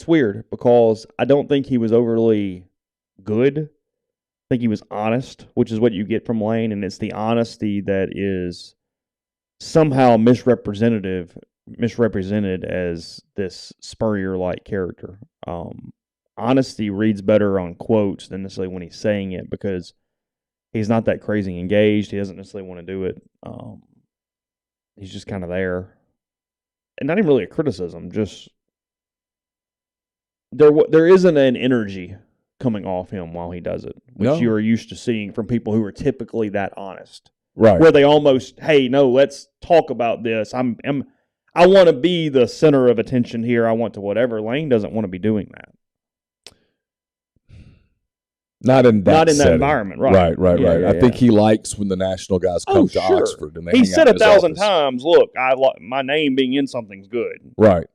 Speaker 1: weird because I don't think he was overly good. I think he was honest, which is what you get from Lane, and it's the honesty that is somehow misrepresented as this Spurrier-like character. Honesty reads better on quotes than necessarily when he's saying it because he's not that crazy engaged. He doesn't necessarily want to do it. He's just kind of there. And not even really a criticism, just there isn't an energy coming off him while he does it, which you are used to seeing from people who are typically that honest.
Speaker 2: Right.
Speaker 1: Where they almost, hey, no, let's talk about this. I want to be the center of attention here. I want to whatever. Lane doesn't want to be doing that.
Speaker 2: Not in that
Speaker 1: environment, right?
Speaker 2: Right. I think he likes when the national guys come to Oxford. And
Speaker 1: he said 1,000 times, look, my name being in something's good.
Speaker 2: Right.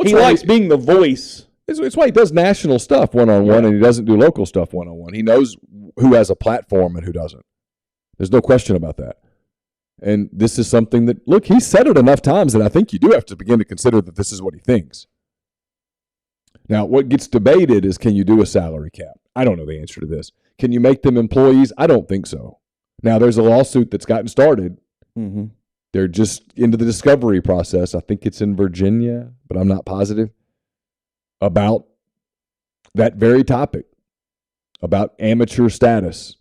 Speaker 1: He likes being the voice.
Speaker 2: It's why he does national stuff one-on-one and he doesn't do local stuff one-on-one. He knows who has a platform and who doesn't. There's no question about that. And this is something that, look, he's said it enough times that I think you do have to begin to consider that this is what he thinks. Now, what gets debated is, can you do a salary cap? I don't know the answer to this. Can you make them employees? I don't think so. Now, there's a lawsuit that's gotten started.
Speaker 1: Mm-hmm.
Speaker 2: They're just into the discovery process. I think it's in Virginia, but I'm not positive, about that very topic, about amateur status.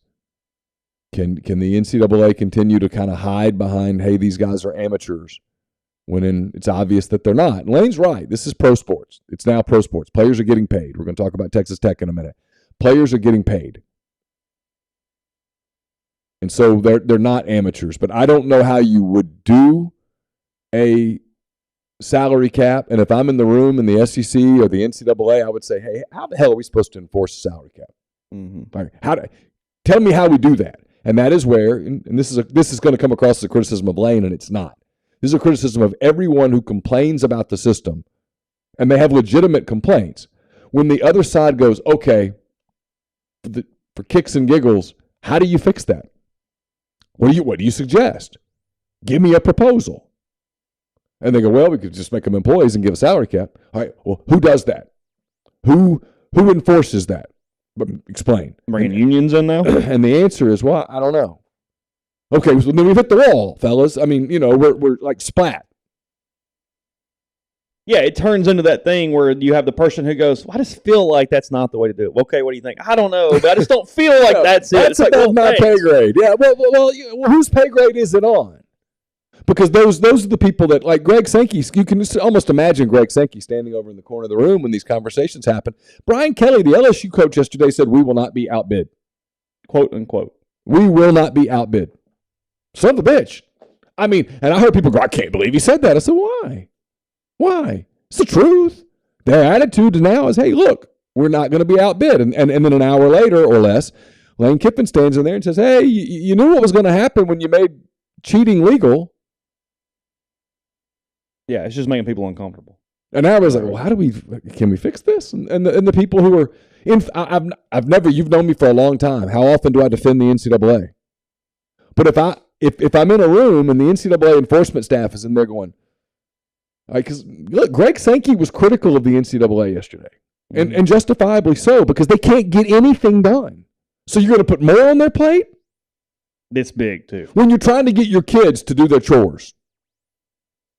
Speaker 2: Can the NCAA continue to kind of hide behind, hey, these guys are amateurs, when it's obvious that they're not? And Lane's right. This is pro sports. It's now pro sports. Players are getting paid. We're going to talk about Texas Tech in a minute. Players are getting paid. And so they're not amateurs. But I don't know how you would do a salary cap, and if I'm in the room in the SEC or the NCAA, I would say, hey, how the hell are we supposed to enforce a salary cap? Like, tell me how we do that. And that is where, and this is going to come across as a criticism of Lane, and it's not. This is a criticism of everyone who complains about the system, and they have legitimate complaints. When the other side goes, okay, for kicks and giggles, how do you fix that? What do you suggest? Give me a proposal. And they go, well, we could just make them employees and give a salary cap. All right, well, who does that? Who enforces that? Explain.
Speaker 1: Bringing unions in now?
Speaker 2: And the answer is, well, I don't know. Okay, so then we've hit the wall, fellas. I mean, we're like splat.
Speaker 1: Yeah, it turns into that thing where you have the person who goes, well, I just feel like that's not the way to do it. Okay, what do you think? I don't know, but I just don't feel like that's it.
Speaker 2: That's above my pay grade. Yeah, well, whose pay grade is it on? Because those are the people that, like Greg Sankey, you can just almost imagine Greg Sankey standing over in the corner of the room when these conversations happen. Brian Kelly, the LSU coach yesterday, said, we will not be outbid.
Speaker 1: Quote, unquote.
Speaker 2: We will not be outbid. Son of a bitch. I mean, and I heard people go, I can't believe he said that. I said, why? Why? It's the truth. Their attitude now is, hey, look, we're not going to be outbid. And then an hour later or less, Lane Kiffin stands in there and says, hey, you knew what was going to happen when you made cheating legal.
Speaker 1: Yeah, it's just making people uncomfortable.
Speaker 2: And I was like, well, can we fix this? And the people who are you've known me for a long time. How often do I defend the NCAA? But if I'm in a room and the NCAA enforcement staff is in there going, because look, Greg Sankey was critical of the NCAA yesterday, and justifiably so, because they can't get anything done. So you're going to put more on their plate?
Speaker 1: It's big, too.
Speaker 2: When you're trying to get your kids to do their chores.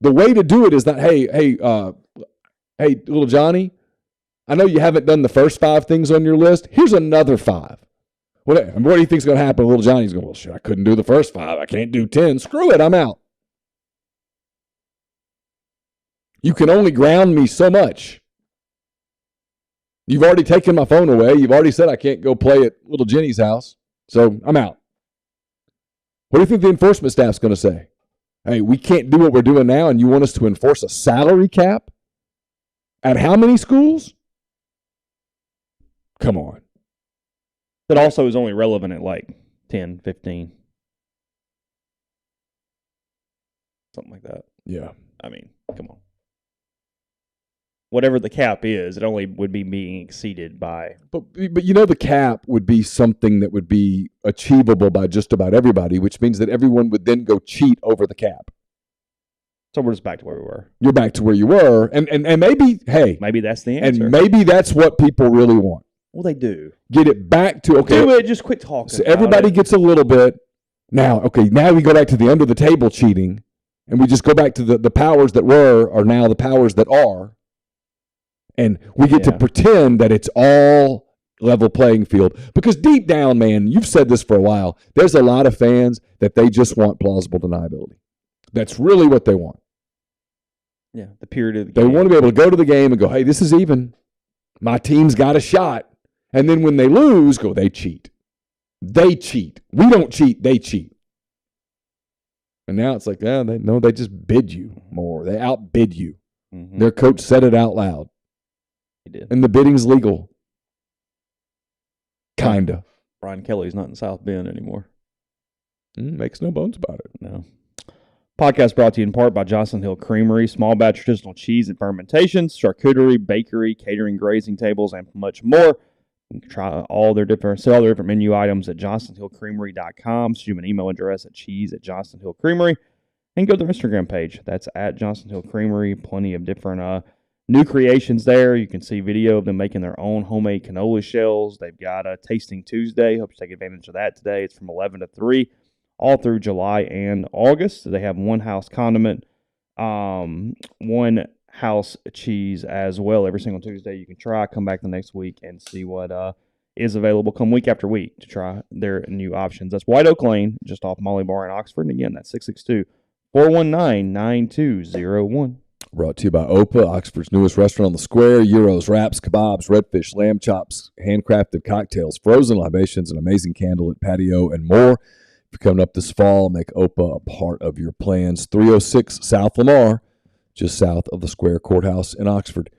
Speaker 2: The way to do it is not, hey, little Johnny, I know you haven't done the first 5 things on your list. Here's another 5. What do you think's going to happen? Little Johnny's going, well, shit, I couldn't do the first 5. I can't do 10. Screw it, I'm out. You can only ground me so much. You've already taken my phone away. You've already said I can't go play at little Jenny's house. So I'm out. What do you think the enforcement staff's going to say? Hey, we can't do what we're doing now, and you want us to enforce a salary cap? At how many schools? Come on.
Speaker 1: That also is only relevant at like 10, 15. Something like that.
Speaker 2: Yeah.
Speaker 1: I mean, come on. Whatever the cap is, it only would be being exceeded by.
Speaker 2: But the cap would be something that would be achievable by just about everybody, which means that everyone would then go cheat over the cap.
Speaker 1: So we're just back to where we were.
Speaker 2: You're back to where you were, and maybe, hey.
Speaker 1: Maybe that's the answer.
Speaker 2: And maybe that's what people really want.
Speaker 1: Well, they do.
Speaker 2: Get it back to, okay.
Speaker 1: Do it, just quit talking.
Speaker 2: So everybody gets a little bit. Now we go back to the under the table cheating, and we just go back to the powers that were are now the powers that are. And we get to pretend that it's all level playing field. Because deep down, man, you've said this for a while, there's a lot of fans that they just want plausible deniability. That's really what they want.
Speaker 1: Yeah, the period of the game.
Speaker 2: They want to be able to go to the game and go, hey, this is even. My team's got a shot. And then when they lose, go, they cheat. They cheat. We don't cheat, they cheat. And now it's like, they just bid you more. They outbid you. Mm-hmm. Their coach said it out loud.
Speaker 1: He did.
Speaker 2: And the bidding's legal. Kinda.
Speaker 1: Brian Kelly's not in South Bend anymore.
Speaker 2: Makes no bones about it.
Speaker 1: No. Podcast brought to you in part by Johnson Hill Creamery, small batch traditional cheese and fermentations, charcuterie, bakery, catering, grazing tables, and much more. You can try all their different menu items at johnsonhillcreamery.com. Shoot them an email address at cheese@Johnson Hill Creamery, and go to their Instagram page. That's at Johnson Hill Creamery. Plenty of different new creations there. You can see video of them making their own homemade canola shells. They've got a Tasting Tuesday. Hope you take advantage of that today. It's from 11 to 3. All through July and August. They have one house condiment, one house cheese as well every single Tuesday. You can try, come back the next week and see what is available. Come week after week to try their new options. That's White Oak Lane, just off Molly Bar in Oxford. And again, that's 662-419-9201.
Speaker 2: Brought to you by Opa, Oxford's newest restaurant on the square. Gyros, wraps, kebabs, redfish, lamb chops, handcrafted cocktails, frozen libations, an amazing candlelit patio, and more. If you're coming up this fall, make Opa a part of your plans. 306 South Lamar, just south of the Square Courthouse in Oxford.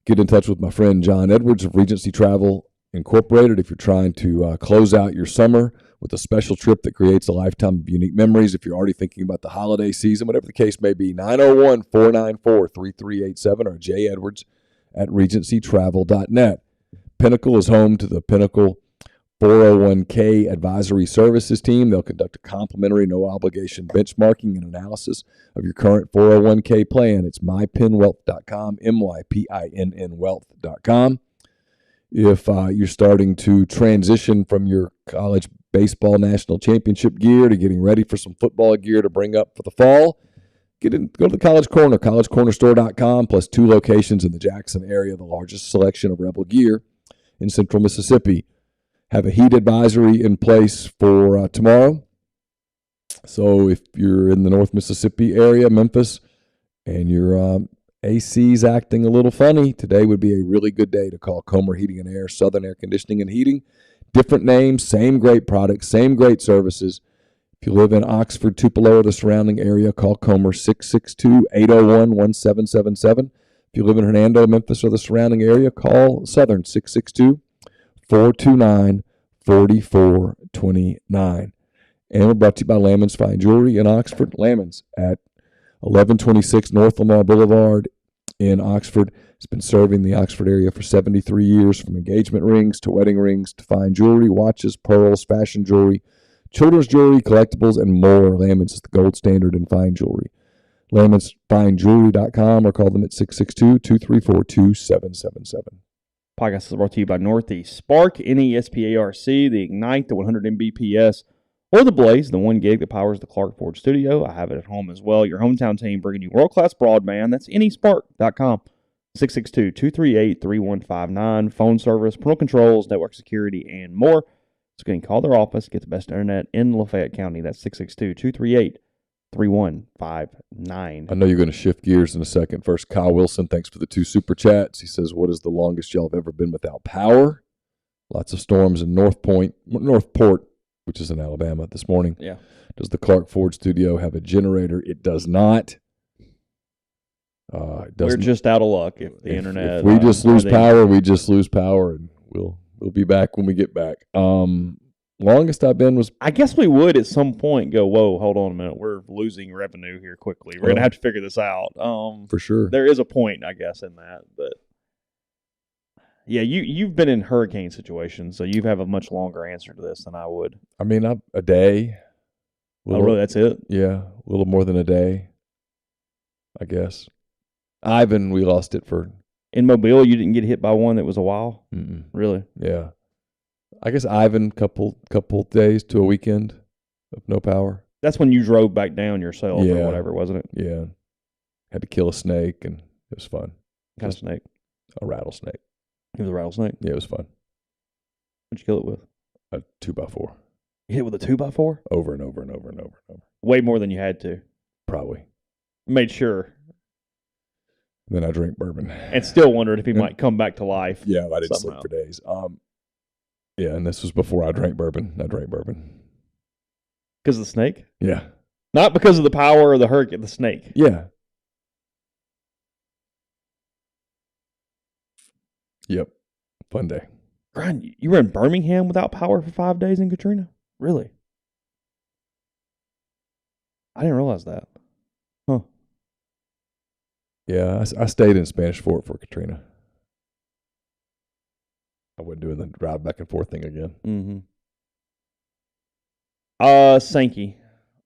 Speaker 2: Get in touch with my friend John Edwards of Regency Travel Incorporated if you're trying to close out your summer with a special trip that creates a lifetime of unique memories. If you're already thinking about the holiday season, whatever the case may be, 901-494-3387 or jedwards@regencytravel.net. Pinnacle is home to the Pinnacle 401k advisory services team. They'll conduct a complimentary, no-obligation benchmarking and analysis of your current 401k plan. It's mypinwealth.com, MYPINN wealth.com. If you're starting to transition from your college baseball national championship gear to getting ready for some football gear to bring up for the fall, go to the College Corner, collegecornerstore.com, plus 2 locations in the Jackson area, the largest selection of Rebel gear in central Mississippi. Have a heat advisory in place for tomorrow. So if you're in the North Mississippi area, Memphis, and your AC's acting a little funny, today would be a really good day to call Comer Heating and Air, Southern Air Conditioning and Heating. Different names, same great products, same great services. If you live in Oxford, Tupelo, or the surrounding area, call Comer 662-801-1777. If you live in Hernando, Memphis, or the surrounding area, call Southern 662-429-4429. And we're brought to you by Lammons Fine Jewelry in Oxford. Lammons at 1126 North Lamar Boulevard in Oxford. It's been serving the Oxford area for 73 years, from engagement rings to wedding rings to fine jewelry, watches, pearls, fashion jewelry, children's jewelry, collectibles, and more. Lammons is the gold standard in fine jewelry. LammonsFineJewelry.com or call them at 662-234-2777.
Speaker 1: Podcast is brought to you by Northeast Spark, NESPARC, the Ignite, the 100 Mbps, or the Blaze, the 1 gig that powers the Clark Ford studio. I have it at home as well. Your hometown team bringing you world-class broadband. That's nespark.com. 662-238-3159. Phone service, parental controls, network security, and more. So you can call their office, get the best internet in Lafayette County. That's 662-238-3159.
Speaker 2: I know you're going to shift gears in a second. First, Kyle Wilson, thanks for the 2 super chats. He says, what is the longest y'all have ever been without power? Lots of storms in Northport, which is in Alabama, this morning.
Speaker 1: Yeah.
Speaker 2: Does the Clark Ford studio have a generator? It does not.
Speaker 1: We're just out of luck if the internet.
Speaker 2: If we just lose power, we just lose power, and we'll be back when we get back. Longest I've been was...
Speaker 1: I guess we would at some point go, whoa, hold on a minute. We're losing revenue here quickly. We're going to have to figure this out.
Speaker 2: For sure.
Speaker 1: There is a point, I guess, in that. But, yeah, you've been in hurricane situations, so you have a much longer answer to this than I would.
Speaker 2: I mean, a day.
Speaker 1: Really? That's it?
Speaker 2: Yeah, a little more than a day, I guess. Ivan, we lost it for...
Speaker 1: In Mobile, you didn't get hit by one that was a while?
Speaker 2: Mm-mm.
Speaker 1: Really?
Speaker 2: Yeah. I guess Ivan, couple days to a weekend of no power.
Speaker 1: That's when you drove back down yourself or whatever, wasn't it?
Speaker 2: Yeah. Had to kill a snake, and it was fun.
Speaker 1: What kind of snake?
Speaker 2: A rattlesnake.
Speaker 1: It was a rattlesnake?
Speaker 2: Yeah, it was fun.
Speaker 1: What'd you kill it with?
Speaker 2: A 2x4.
Speaker 1: You hit it with a 2x4?
Speaker 2: Over and over and over and over and over.
Speaker 1: Way more than you had to.
Speaker 2: Probably.
Speaker 1: Made sure.
Speaker 2: Then I drank bourbon.
Speaker 1: And still wondered if he might come back to life.
Speaker 2: Yeah, I didn't sleep for days. Yeah, and this was before I drank bourbon. I drank bourbon.
Speaker 1: Because of the snake?
Speaker 2: Yeah.
Speaker 1: Not because of the power of the hurricane, the snake.
Speaker 2: Yeah. Yep. Fun day.
Speaker 1: Brian, you were in Birmingham without power for 5 days in Katrina? Really? I didn't realize that. Huh.
Speaker 2: Yeah, I stayed in Spanish Fort for Katrina. I wasn't doing the drive back and forth thing again.
Speaker 1: Mm-hmm. Sankey.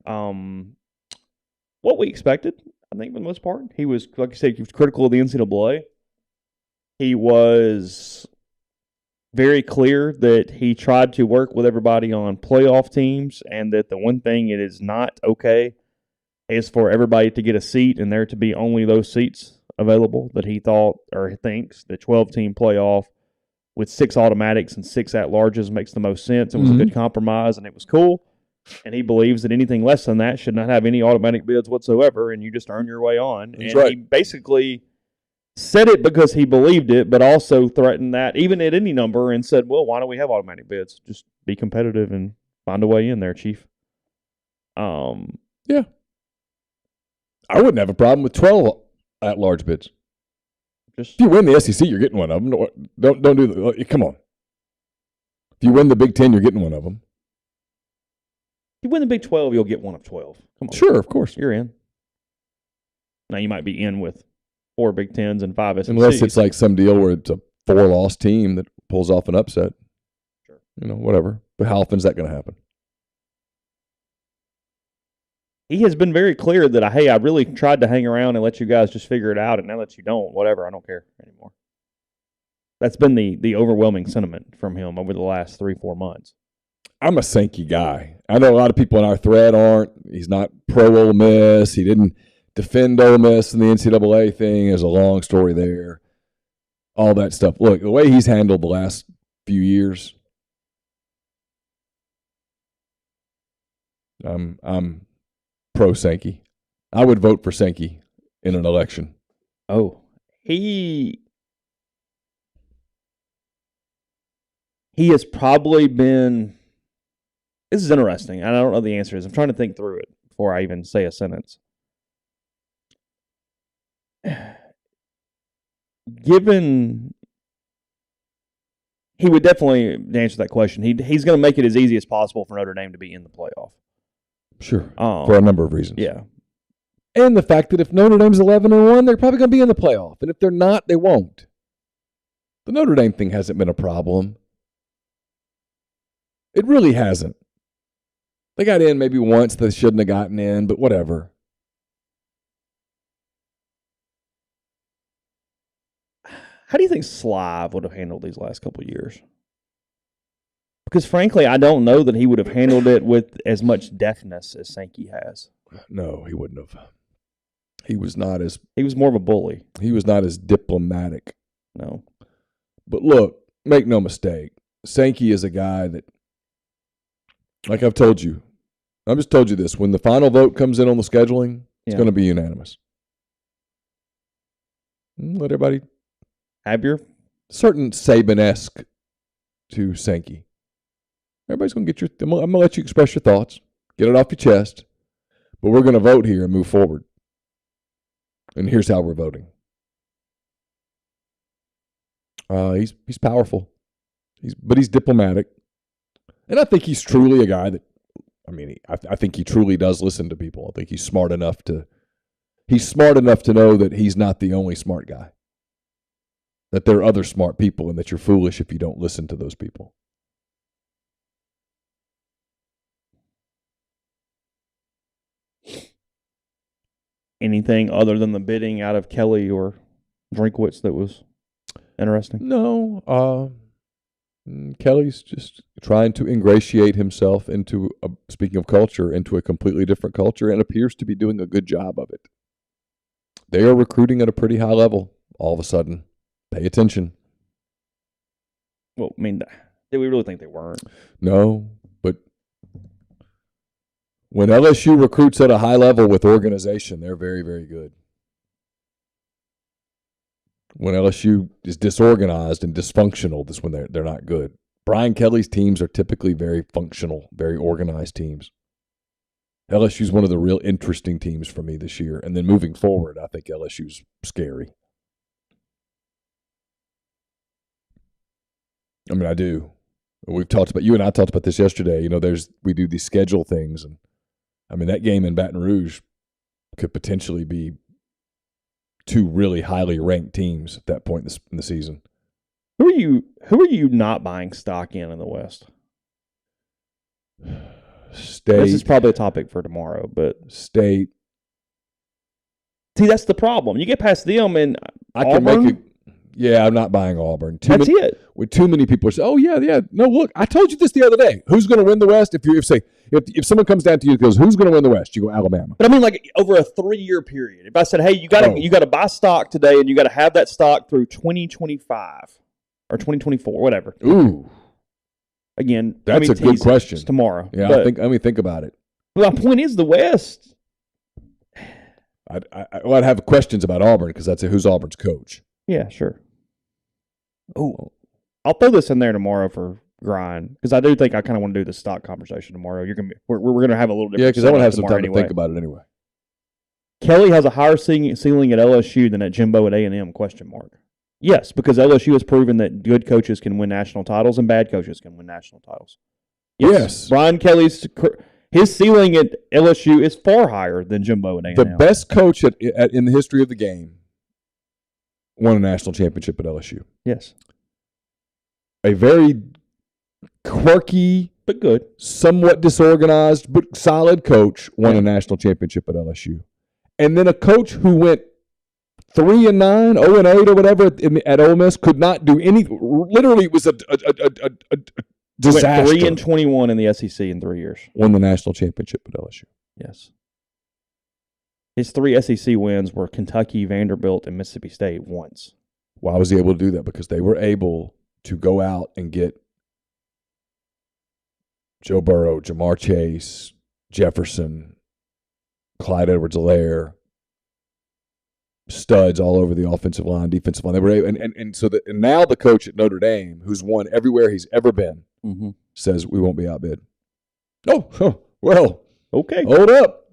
Speaker 1: What we expected, I think, for the most part. He was, like I said, he was critical of the NCAA. He was very clear that he tried to work with everybody on playoff teams, and that the one thing it is not okay is for everybody to get a seat and there to be only those seats available. That he thought or thinks the 12-team playoff with 6 automatics and 6 at-larges makes the most sense. It was a good compromise, and it was cool. And he believes that anything less than that should not have any automatic bids whatsoever, and you just earn your way on.
Speaker 2: That's
Speaker 1: and
Speaker 2: right.
Speaker 1: He basically said it because he believed it, but also threatened that even at any number, and said, well, why don't we have automatic bids? Just be competitive and find a way in there, Chief.
Speaker 2: Yeah. I wouldn't have a problem with 12 At-large bids.
Speaker 1: Just
Speaker 2: If you win the SEC, you're getting one of them. Don't do the. Come on. If you win the Big Ten, you're getting one of them.
Speaker 1: if you win the Big 12, you'll get one of 12. Come on.
Speaker 2: Sure, of course.
Speaker 1: You're in. Now, you might be in with 4 Big Tens and 5 SECs.
Speaker 2: Unless it's like some deal where it's a 4-loss team that pulls off an upset.
Speaker 1: Sure.
Speaker 2: Whatever. But how often is that going to happen?
Speaker 1: He has been very clear that, hey, I really tried to hang around and let you guys just figure it out, and now that you don't, whatever, I don't care anymore. That's been the overwhelming sentiment from him over the last 3-4 months.
Speaker 2: I'm a Sankey guy. I know a lot of people in our thread aren't. He's not pro Ole Miss. He didn't defend Ole Miss in the NCAA thing. There's a long story there. All that stuff. Look, the way he's handled the last few years, I'm pro Sankey. I would vote for Sankey in an election.
Speaker 1: Oh, he has probably been. This is interesting. I don't know the answer is. I'm trying to think through it before I even say a sentence. Given, he would definitely answer that question. He's going to make it as easy as possible for Notre Dame to be in the playoff.
Speaker 2: Sure, for a number of reasons.
Speaker 1: Yeah.
Speaker 2: And the fact that if Notre Dame's 11-1, they're probably going to be in the playoff. And if they're not, they won't. The Notre Dame thing hasn't been a problem. It really hasn't. They got in maybe once they shouldn't have gotten in, but whatever.
Speaker 1: How do you think Slive would have handled these last couple of years? Because frankly, I don't know that he would have handled it with as much deftness as Sankey has.
Speaker 2: No, he wouldn't have. He was not as.
Speaker 1: He was more of a bully.
Speaker 2: He was not as diplomatic.
Speaker 1: No.
Speaker 2: But look, make no mistake. Sankey is a guy that, like I've told you, I've just told you this. When the final vote comes in on the scheduling, it's going to be unanimous. Let everybody
Speaker 1: have your
Speaker 2: certain Saban-esque to Sankey. Everybody's going to get your. I'm going to let you express your thoughts, get it off your chest, but we're going to vote here and move forward. And here's how we're voting. He's powerful, but he's diplomatic, and I think he's truly a guy that. I think he truly does listen to people. I think he's smart enough to know that he's not the only smart guy. That there are other smart people and that you're foolish if you don't listen to those people.
Speaker 1: Anything other than the bidding out of Kelly or Drinkwitz that was interesting?
Speaker 2: No. Kelly's just trying to ingratiate himself into, speaking of culture, into a completely different culture and appears to be doing a good job of it. They are recruiting at a pretty high level all of a sudden. Pay attention.
Speaker 1: Well, did we really think they weren't?
Speaker 2: No, but when LSU recruits at a high level with organization, they're very, very good. When LSU is disorganized and dysfunctional, that's when they're not good. Brian Kelly's teams are typically very functional, very organized teams. LSU's one of the real interesting teams for me this year. And then moving forward, I think LSU's scary. I do. We've talked about, you and I talked about this yesterday. We do these schedule things. And that game in Baton Rouge could potentially be 2 really highly ranked teams at that point in the season.
Speaker 1: Who are you not buying stock in the West?
Speaker 2: State.
Speaker 1: This is probably a topic for tomorrow, but
Speaker 2: State.
Speaker 1: See, that's the problem. You get past them and
Speaker 2: Auburn, can make it. Yeah, I'm not buying Auburn.
Speaker 1: It.
Speaker 2: With too many people say, "Oh yeah." No, look, I told you this the other day. Who's going to win the West? If someone comes down to you and goes, "Who's going to win the West?" You go Alabama.
Speaker 1: But over a 3-year period. If I said, "Hey, you got to buy stock today, and you got to have that stock through 2025 or 2024, whatever."
Speaker 2: Ooh.
Speaker 1: Again,
Speaker 2: that's a good question.
Speaker 1: It's tomorrow.
Speaker 2: Yeah, think about it.
Speaker 1: Well, my point is the West.
Speaker 2: I'd have questions about Auburn because I'd say, who's Auburn's coach?
Speaker 1: Yeah, sure. Oh, I'll throw this in there tomorrow for grind because I do think I kind of want to do the stock conversation tomorrow. We're going to have a little different.
Speaker 2: Yeah, because I want to have some time to think about it anyway.
Speaker 1: Kelly has a higher ceiling at LSU than at Jimbo at A&M, ? Yes, because LSU has proven that good coaches can win national titles and bad coaches can win national titles.
Speaker 2: Yes.
Speaker 1: Brian Kelly's his ceiling at LSU is far higher than Jimbo at A&M.
Speaker 2: The best coach in the history of the game won a national championship at LSU.
Speaker 1: Yes.
Speaker 2: A very quirky,
Speaker 1: but good,
Speaker 2: somewhat disorganized, but solid coach won a national championship at LSU. And then a coach who went 3-9, 0-8, or whatever at Ole Miss could not do any. Literally, it was a disaster.
Speaker 1: Went 3-21 in the SEC in 3 years.
Speaker 2: Won the national championship at LSU.
Speaker 1: Yes. His 3 SEC wins were Kentucky, Vanderbilt, and Mississippi State once.
Speaker 2: Why was he able to do that? Because they were able to go out and get Joe Burrow, Jamar Chase, Jefferson, Clyde Edwards-Helaire, studs all over the offensive line, defensive line. They were able, and now the coach at Notre Dame, who's won everywhere he's ever been, says we won't be outbid. Oh, well,
Speaker 1: okay.
Speaker 2: Hold up.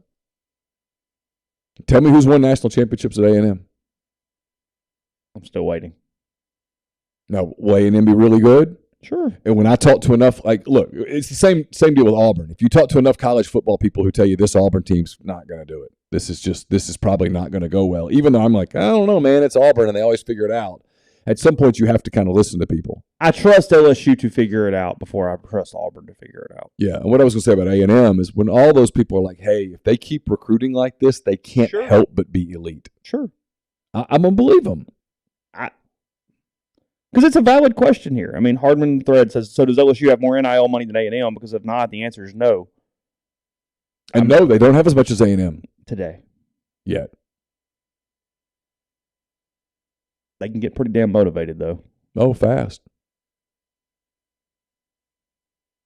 Speaker 2: Tell me who's won national championships at A&M.
Speaker 1: I'm still waiting.
Speaker 2: Now, will A&M be really good?
Speaker 1: Sure.
Speaker 2: And when I talk to enough, look, it's the same deal with Auburn. If you talk to enough college football people who tell you this Auburn team's not going to do it, this is probably not going to go well. Even though I'm like, I don't know, man, it's Auburn, and they always figure it out. At some point, you have to kind of listen to people.
Speaker 1: I trust LSU to figure it out before I trust Auburn to figure it out.
Speaker 2: Yeah, and what I was going to say about A&M is when all those people are like, hey, if they keep recruiting like this, they can't help but be elite.
Speaker 1: Sure.
Speaker 2: I'm going to believe them.
Speaker 1: Because it's a valid question here. I mean, Hardman Thread says, so does LSU have more NIL money than A&M? Because if not, the answer is no.
Speaker 2: And no, they don't have as much as A&M.
Speaker 1: Today.
Speaker 2: Yet.
Speaker 1: They can get pretty damn motivated, though.
Speaker 2: Oh, fast.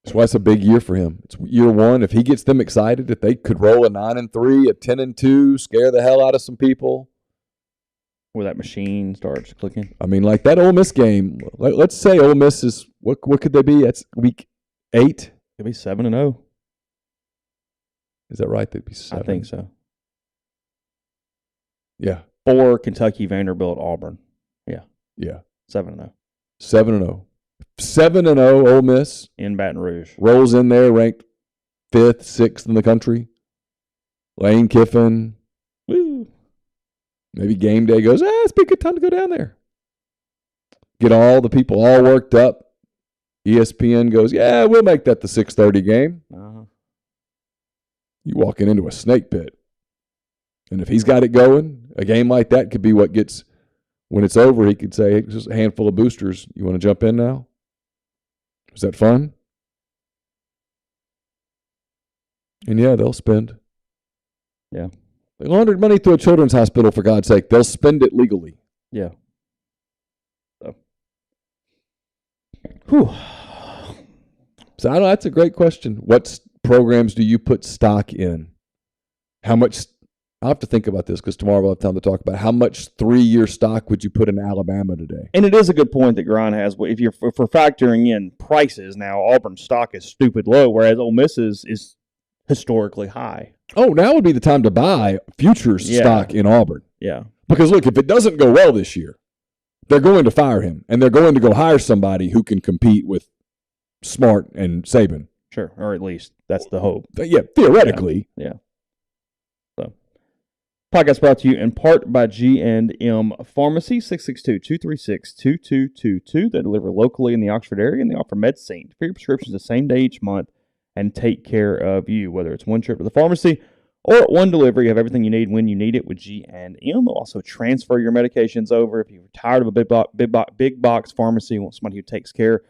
Speaker 2: That's why it's a big year for him. It's year one. If he gets them excited, if they could roll a 9-3, a 10-2, scare the hell out of some people.
Speaker 1: Where that machine starts clicking.
Speaker 2: I mean, like that Ole Miss game. Let's say Ole Miss is, what could they be? That's week 8?
Speaker 1: Could be 7-0.
Speaker 2: Is that right? They'd be 7.
Speaker 1: I think so.
Speaker 2: Yeah.
Speaker 1: 4 Kentucky, Vanderbilt, Auburn.
Speaker 2: Yeah.
Speaker 1: 7-0.
Speaker 2: 7-0. 7-0 Ole Miss.
Speaker 1: In Baton Rouge.
Speaker 2: Rolls in there, ranked 5th, 6th in the country. Lane Kiffin.
Speaker 1: Woo.
Speaker 2: Maybe game day goes, it's be a good time to go down there. Get all the people all worked up. ESPN goes, we'll make that the 6:30 game.
Speaker 1: Uh-huh.
Speaker 2: You walking into a snake pit. And if he's got it going, a game like that could be what gets, when it's over, he could say, hey, just a handful of boosters. You want to jump in now? Was that fun? And they'll spend.
Speaker 1: Yeah.
Speaker 2: They laundered money through a children's hospital, for God's sake. They'll spend it legally.
Speaker 1: Yeah. So I
Speaker 2: don't know. That's a great question. What programs do you put stock in? How much? I'll have to think about this because tomorrow we'll have time to talk about how much 3-year stock would you put in Alabama today?
Speaker 1: And it is a good point that Grind has. If we're factoring in prices now, Auburn's stock is stupid low, whereas Ole Miss is historically high.
Speaker 2: Oh, now would be the time to buy futures stock in Auburn.
Speaker 1: Yeah.
Speaker 2: Because, look, if it doesn't go well this year, they're going to fire him, and they're going to go hire somebody who can compete with Smart and Saban.
Speaker 1: Sure, or at least that's the hope.
Speaker 2: Yeah, theoretically.
Speaker 1: Yeah. So, podcast brought to you in part by G&M Pharmacy, 662-236-2222. They deliver locally in the Oxford area, and they offer medicine for your prescriptions the same day each month and take care of you, whether it's one trip to the pharmacy or one delivery. You have everything you need when you need it with G&M. They'll also transfer your medications over. If you're tired of a big box pharmacy, you want somebody who takes care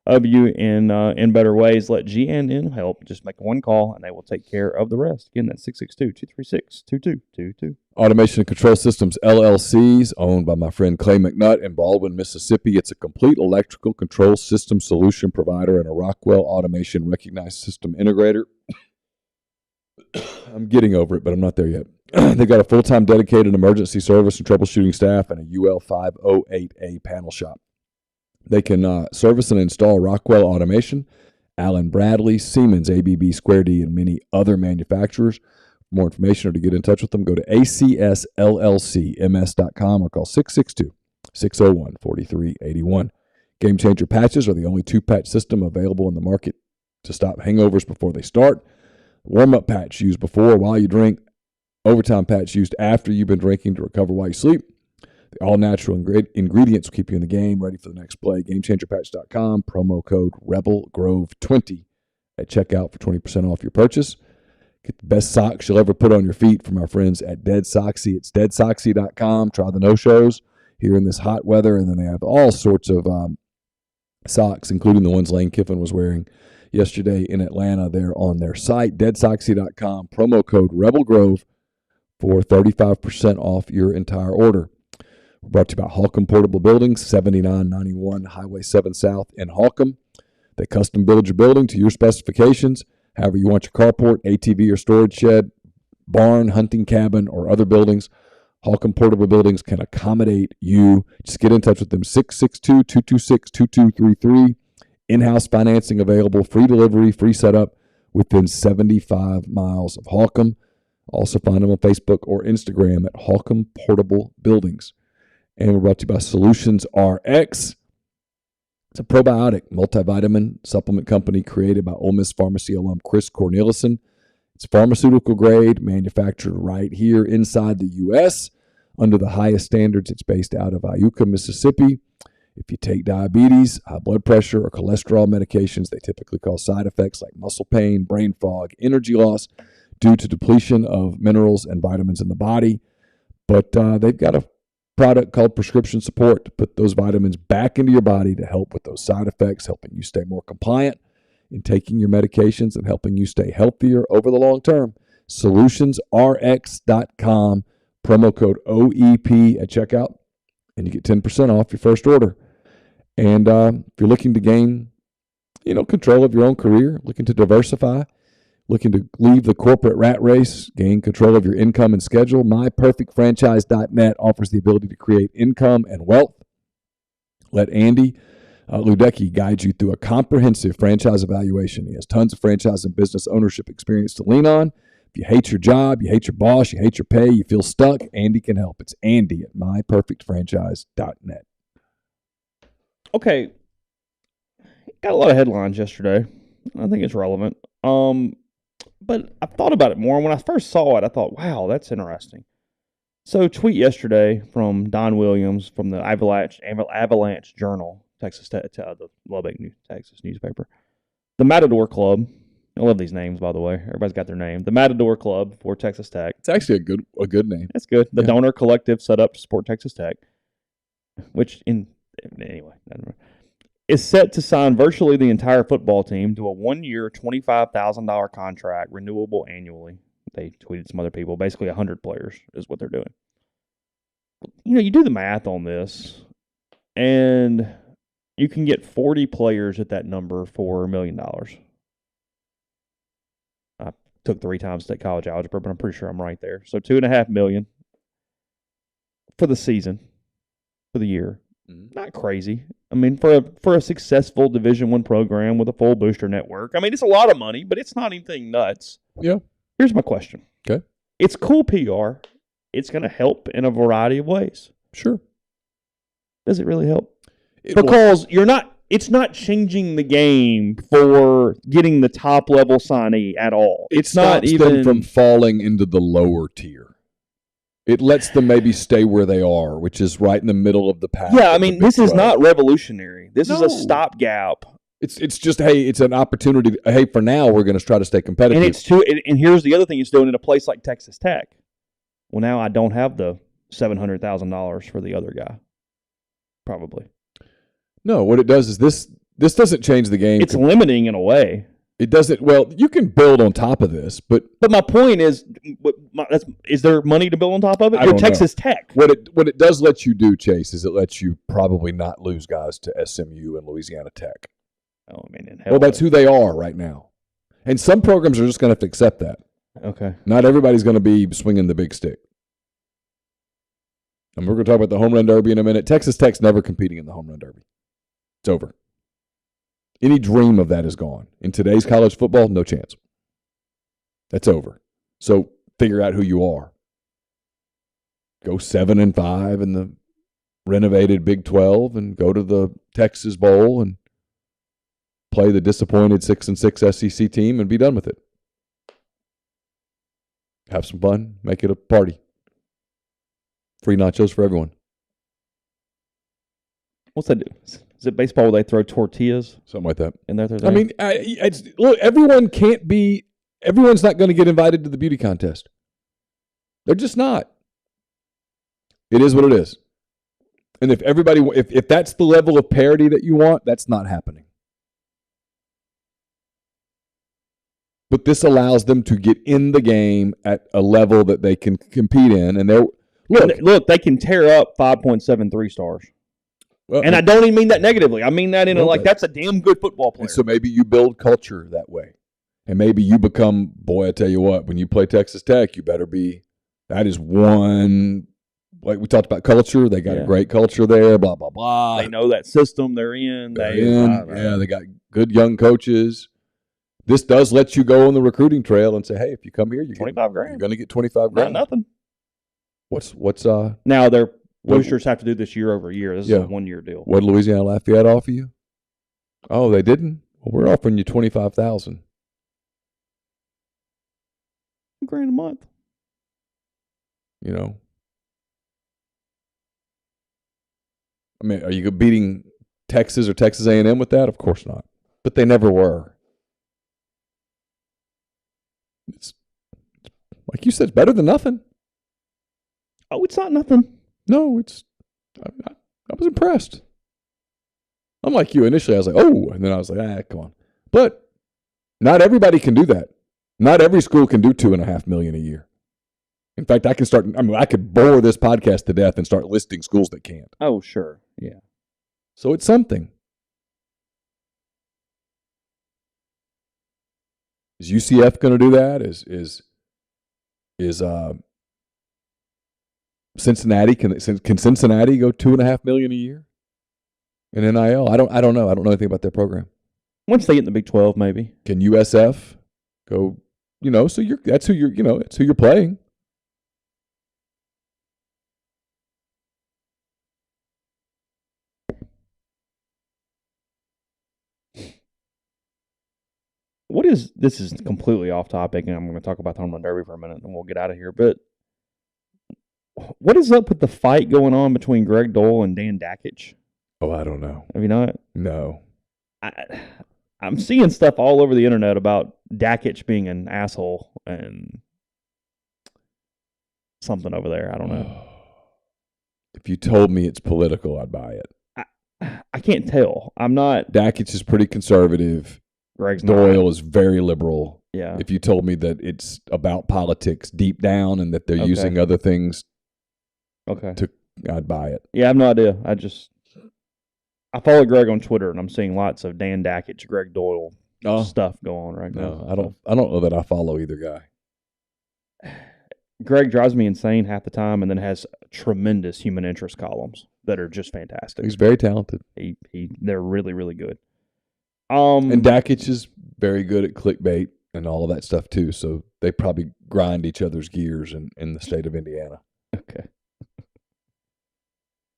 Speaker 1: of you in better ways, let G&M help. Just make one call, and they will take care of the rest. Again, that's 662-236-2222.
Speaker 2: Automation and Control Systems, LLCs, owned by my friend Clay McNutt in Baldwin, Mississippi. It's a complete electrical control system solution provider and a Rockwell Automation recognized system integrator. I'm getting over it, but I'm not there yet. They've got a full-time dedicated emergency service and troubleshooting staff and a UL 508A panel shop. They can service and install Rockwell Automation, Allen Bradley, Siemens, ABB, Square D, and many other manufacturers. For more information or to get in touch with them, go to acsllcms.com or call 662-601-4381. Game Changer patches are the only 2-patch system available in the market to stop hangovers before they start. Warm-up patch used before or while you drink. Overtime patch used after you've been drinking to recover while you sleep. The all-natural ingredients will keep you in the game, ready for the next play. GameChangerPatch.com, promo code RebelGrove20 at checkout for 20% off your purchase. Get the best socks you'll ever put on your feet from our friends at Dead Soxy. It's deadsoxy.com. Try the no-shows here in this hot weather, and then they have all sorts of socks, including the ones Lane Kiffin was wearing yesterday in Atlanta. They're on their site, deadsoxy.com, promo code RebelGrove for 35% off your entire order. We're brought to you by Holcomb Portable Buildings, 7991 Highway 7 South in Holcomb. They custom build your building to your specifications, however you want your carport, ATV or storage shed, barn, hunting cabin, or other buildings. Holcomb Portable Buildings can accommodate you. Just get in touch with them, 662-226-2233. In-house financing available, free delivery, free setup within 75 miles of Holcomb. Also find them on Facebook or Instagram at Holcomb Portable Buildings. And we're brought to you by Solutions RX. It's a probiotic multivitamin supplement company created by Ole Miss Pharmacy alum Chris Cornelison. It's pharmaceutical grade, manufactured right here inside the U.S. under the highest standards. It's based out of Iuka, Mississippi. If you take diabetes, high blood pressure, or cholesterol medications, they typically cause side effects like muscle pain, brain fog, energy loss due to depletion of minerals and vitamins in the body. But they've got a product called Prescription Support to put those vitamins back into your body to help with those side effects, helping you stay more compliant in taking your medications and helping you stay healthier over the long term. SolutionsRx.com, promo code OEP at checkout, and you get 10% off your first order. And if you're looking to gain, control of your own career, looking to diversify, looking to leave the corporate rat race, gain control of your income and schedule, MyPerfectFranchise.net offers the ability to create income and wealth. Let Andy Ludecki guide you through a comprehensive franchise evaluation. He has tons of franchise and business ownership experience to lean on. If you hate your job, you hate your boss, you hate your pay, you feel stuck, Andy can help. It's Andy at MyPerfectFranchise.net.
Speaker 1: Okay. Got a lot of headlines yesterday. I think it's relevant. But I've thought about it more. And when I first saw it, I thought, wow, that's interesting. So tweet yesterday from Don Williams from the Avalanche Journal, Texas, the Lubbock, Texas newspaper. The Matador Club. I love these names, by the way. Everybody's got their name. The Matador Club for Texas Tech.
Speaker 2: It's actually a good name.
Speaker 1: That's good. The donor collective set up to support Texas Tech, which anyway, is set to sign virtually the entire football team to a 1-year, $25,000 contract, renewable annually. They tweeted some other people. Basically, 100 players is what they're doing. You do the math on this, and you can get 40 players at that number for $1 million. I took 3 times to take college algebra, but I'm pretty sure I'm right there. So $2.5 million for the season, for the year. Not crazy. I mean, for a successful Division I program with a full booster network, I mean, it's a lot of money, but it's not anything nuts.
Speaker 2: Yeah.
Speaker 1: Here's my question.
Speaker 2: Okay.
Speaker 1: It's cool PR. It's going to help in a variety of ways.
Speaker 2: Sure.
Speaker 1: Does it really help? Because it's not changing the game for getting the top level signee at all.
Speaker 2: It's not even them from falling into the lower tier. It lets them maybe stay where they are, which is right in the middle of the path.
Speaker 1: Yeah, I mean, this is not revolutionary. This is a stopgap.
Speaker 2: It's just, hey, it's an opportunity. Hey, for now, we're going to try to stay competitive.
Speaker 1: And here's the other thing it's doing in a place like Texas Tech. Well, now I don't have the $700,000 for the other guy. Probably.
Speaker 2: No, what it does is this doesn't change the game.
Speaker 1: It's limiting in a way.
Speaker 2: It doesn't. Well, you can build on top of this, but
Speaker 1: my point is there money to build on top of it? You're Texas Tech.
Speaker 2: What it does let you do, Chase, is it lets you probably not lose guys to SMU and Louisiana Tech.
Speaker 1: Oh, I mean,
Speaker 2: that's who they are right now, and some programs are just going to have to accept that.
Speaker 1: Okay.
Speaker 2: Not everybody's going to be swinging the big stick. And we're going to talk about the home run derby in a minute. Texas Tech's never competing in the home run derby. It's over. Any dream of that is gone. In today's college football, no chance. That's over. So figure out who you are. Go 7-5 in the renovated Big 12 and go to the Texas Bowl and play the disappointed 6-6 SEC team and be done with it. Have some fun. Make it a party. Free nachos for everyone.
Speaker 1: What's that do? Is it baseball where they throw tortillas?
Speaker 2: Something like that.
Speaker 1: And
Speaker 2: I mean, look, everyone's not going to get invited to the beauty contest. They're just not. It is what it is. And if that's the level of parity that you want, that's not happening. But this allows them to get in the game at a level that they can compete in. And
Speaker 1: look, they can tear up 5.73 stars. Well, and I don't even mean that negatively. I mean that in that's a damn good football player.
Speaker 2: And so maybe you build culture that way. And maybe you become, boy, I tell you what, when you play Texas Tech, you better be, that is one, like we talked about culture. They got a great culture there, blah, blah, blah.
Speaker 1: They know that system they're in.
Speaker 2: They got good young coaches. This does let you go on the recruiting trail and say, hey, if you come here, you're
Speaker 1: $25,000.
Speaker 2: You're going to get $25,000.
Speaker 1: Not nothing.
Speaker 2: What's
Speaker 1: now their boosters have to do this year over year. This is a 1-year deal.
Speaker 2: What did Louisiana Lafayette offer you? Oh, they didn't? Well, we're offering you $25,000.
Speaker 1: $2,000 a month.
Speaker 2: You know. I mean, are you beating Texas or Texas A&M with that? Of course not. But they never were. It's like you said, it's better than nothing.
Speaker 1: Oh, it's not nothing.
Speaker 2: No, I was impressed. I'm like you. Initially, I was like, oh, and then I was like, come on. But not everybody can do that. Not every school can do $2.5 million a year. In fact, I could bore this podcast to death and start listing schools that can't.
Speaker 1: Oh, sure. Yeah.
Speaker 2: So it's something. Is UCF going to do that? Is Cincinnati can Cincinnati go $2.5 million a year in NIL? I don't know. I don't know anything about their program.
Speaker 1: Once they get in the Big 12, maybe.
Speaker 2: Can USF go? So that's who you're playing.
Speaker 1: This is completely off topic, and I'm going to talk about the Home Run Derby for a minute, and we'll get out of here. But what is up with the fight going on between Greg Doyle and Dan Dakich?
Speaker 2: Oh, I don't know.
Speaker 1: Have you not?
Speaker 2: No.
Speaker 1: I'm seeing stuff all over the internet about Dakich being an asshole and something over there. I don't know.
Speaker 2: If you told me it's political, I'd buy it.
Speaker 1: I can't tell. I'm not.
Speaker 2: Dakich is pretty conservative.
Speaker 1: Greg's
Speaker 2: Doyle is very liberal.
Speaker 1: Yeah.
Speaker 2: If you told me that it's about politics deep down and that they're using other things, I'd buy it.
Speaker 1: Yeah, I have no idea. I follow Greg on Twitter, and I'm seeing lots of Dan Dakich, Greg Doyle stuff go on right now.
Speaker 2: I don't know that I follow either guy.
Speaker 1: Greg drives me insane half the time, and then has tremendous human interest columns that are just fantastic.
Speaker 2: He's very talented.
Speaker 1: They're really, really good.
Speaker 2: And Dakich is very good at clickbait and all of that stuff too. So they probably grind each other's gears in the state of Indiana.
Speaker 1: Okay.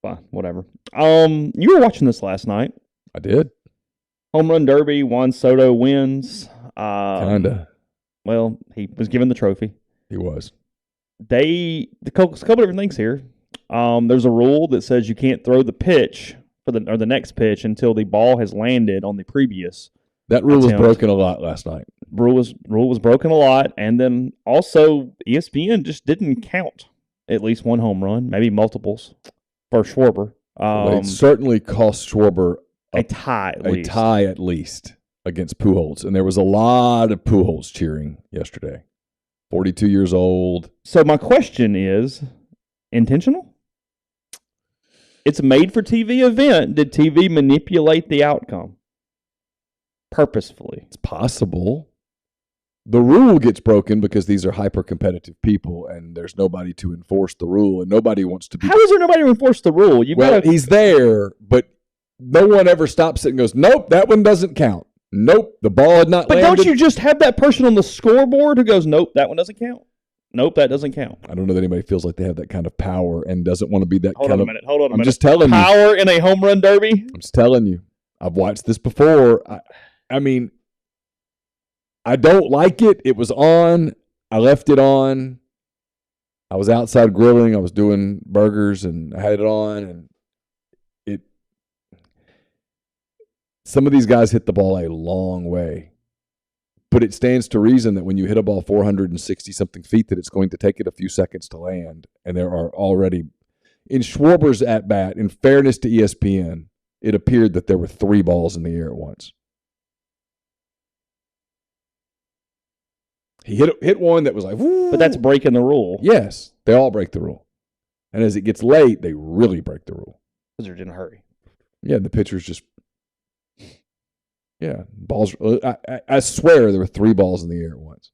Speaker 1: Fine, whatever. You were watching this last night.
Speaker 2: I did.
Speaker 1: Home Run Derby. Juan Soto wins.
Speaker 2: Kinda.
Speaker 1: Well, he was given the trophy.
Speaker 2: He was.
Speaker 1: A couple different things here. There's a rule that says you can't throw the pitch or the next pitch until the ball has landed on the previous.
Speaker 2: That rule was broken a lot last night.
Speaker 1: Rule was broken a lot, and then also ESPN just didn't count at least one home run, maybe multiples for Schwarber.
Speaker 2: It certainly cost Schwarber
Speaker 1: a tie
Speaker 2: at least against Pujols, and there was a lot of Pujols cheering yesterday. 42 years old.
Speaker 1: So my question is, intentional? It's a made-for-TV event. Did TV manipulate the outcome purposefully?
Speaker 2: It's possible. The rule gets broken because these are hyper-competitive people, and there's nobody to enforce the rule, and nobody wants to be.
Speaker 1: How is there nobody to enforce the rule?
Speaker 2: He's there, but no one ever stops it and goes, nope, that one doesn't count. Nope, the ball had not landed.
Speaker 1: But don't you just have that person on the scoreboard who goes, nope, that one doesn't count? Nope, that doesn't count.
Speaker 2: I don't know that anybody feels like they have that kind of power and doesn't want to be that
Speaker 1: Hold
Speaker 2: kind
Speaker 1: on
Speaker 2: of.
Speaker 1: a minute. Hold on a minute.
Speaker 2: I'm just telling you.
Speaker 1: Power in a home run derby?
Speaker 2: I'm just telling you. I've watched this before. I mean, I don't like it. It was on. I left it on. I was outside grilling. I was doing burgers, and I had it on, and some of these guys hit the ball a long way. But it stands to reason that when you hit a ball 460-something feet, that it's going to take it a few seconds to land. And there are already, in Schwarber's at-bat, in fairness to ESPN, it appeared that there were 3 balls in the air at once. He hit one that was like, woo.
Speaker 1: But that's breaking the rule.
Speaker 2: Yes, they all break the rule. And as it gets late, they really break the rule.
Speaker 1: Because they're in a hurry.
Speaker 2: Yeah, the pitchers just, balls. I swear there were 3 balls in the air at once.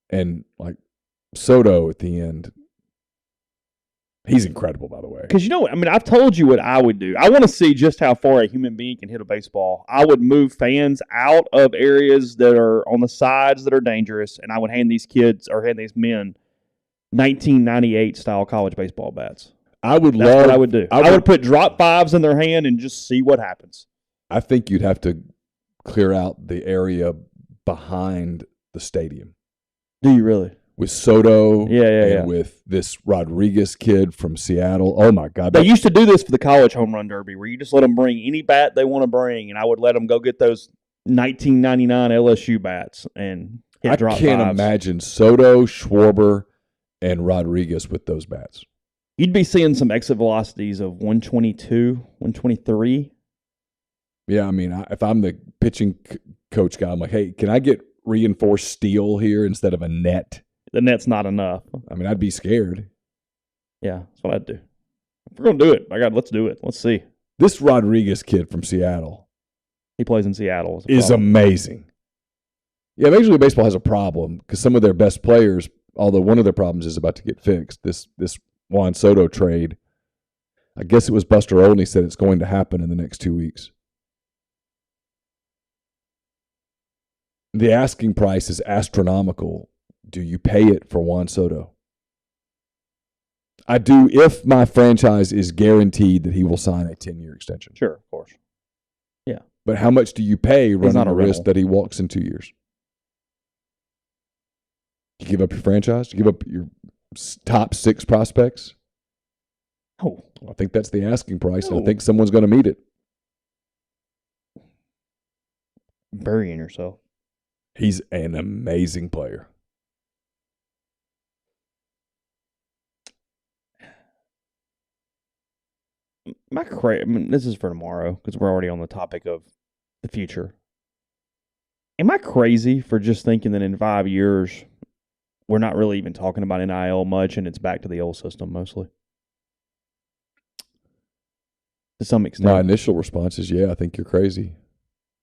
Speaker 2: And like Soto at the end, he's incredible, by the way.
Speaker 1: Because you know what? I mean, I've told you what I would do. I want to see just how far a human being can hit a baseball. I would move fans out of areas that are on the sides that are dangerous, and I would hand these men 1998 style college baseball bats. That's what I would do. I would put drop 5s in their hand and just see what happens.
Speaker 2: I think you'd have to clear out the area behind the stadium.
Speaker 1: Do you really?
Speaker 2: With Soto
Speaker 1: and
Speaker 2: with this Rodriguez kid from Seattle. Oh, my God.
Speaker 1: They used to do this for the college home run derby where you just let them bring any bat they want to bring, and I would let them go get those 1999 LSU bats and hit drop 5s.
Speaker 2: I can't imagine Soto, Schwarber, and Rodriguez with those bats.
Speaker 1: You'd be seeing some exit velocities of 122, 123.
Speaker 2: Yeah, I mean, if I'm the pitching coach guy, I'm like, hey, can I get reinforced steel here instead of a net?
Speaker 1: The net's not enough.
Speaker 2: I mean, I'd be scared.
Speaker 1: Yeah, that's what I'd do. If we're going to do it, my God, let's do it. Let's see.
Speaker 2: This Rodriguez kid from Seattle.
Speaker 1: He plays in Seattle.
Speaker 2: Is amazing. Yeah, Major League Baseball has a problem because some of their best players, although one of their problems is about to get fixed, this Juan Soto trade, I guess it was Buster Olney said it's going to happen in the next 2 weeks. The asking price is astronomical. Do you pay it for Juan Soto? I do if my franchise is guaranteed that he will sign a 10-year extension.
Speaker 1: Sure, of course. Yeah.
Speaker 2: But how much do you pay running the risk that he walks in 2 years? You give up your franchise? You give up your top 6 prospects?
Speaker 1: Oh.
Speaker 2: I think that's the asking price, and I think someone's going to meet it.
Speaker 1: Burying yourself.
Speaker 2: He's an amazing player.
Speaker 1: This is for tomorrow because we're already on the topic of the future. Am I crazy for just thinking that in 5 years we're not really even talking about NIL much and it's back to the old system mostly? To some extent.
Speaker 2: My initial response is, yeah, I think you're crazy.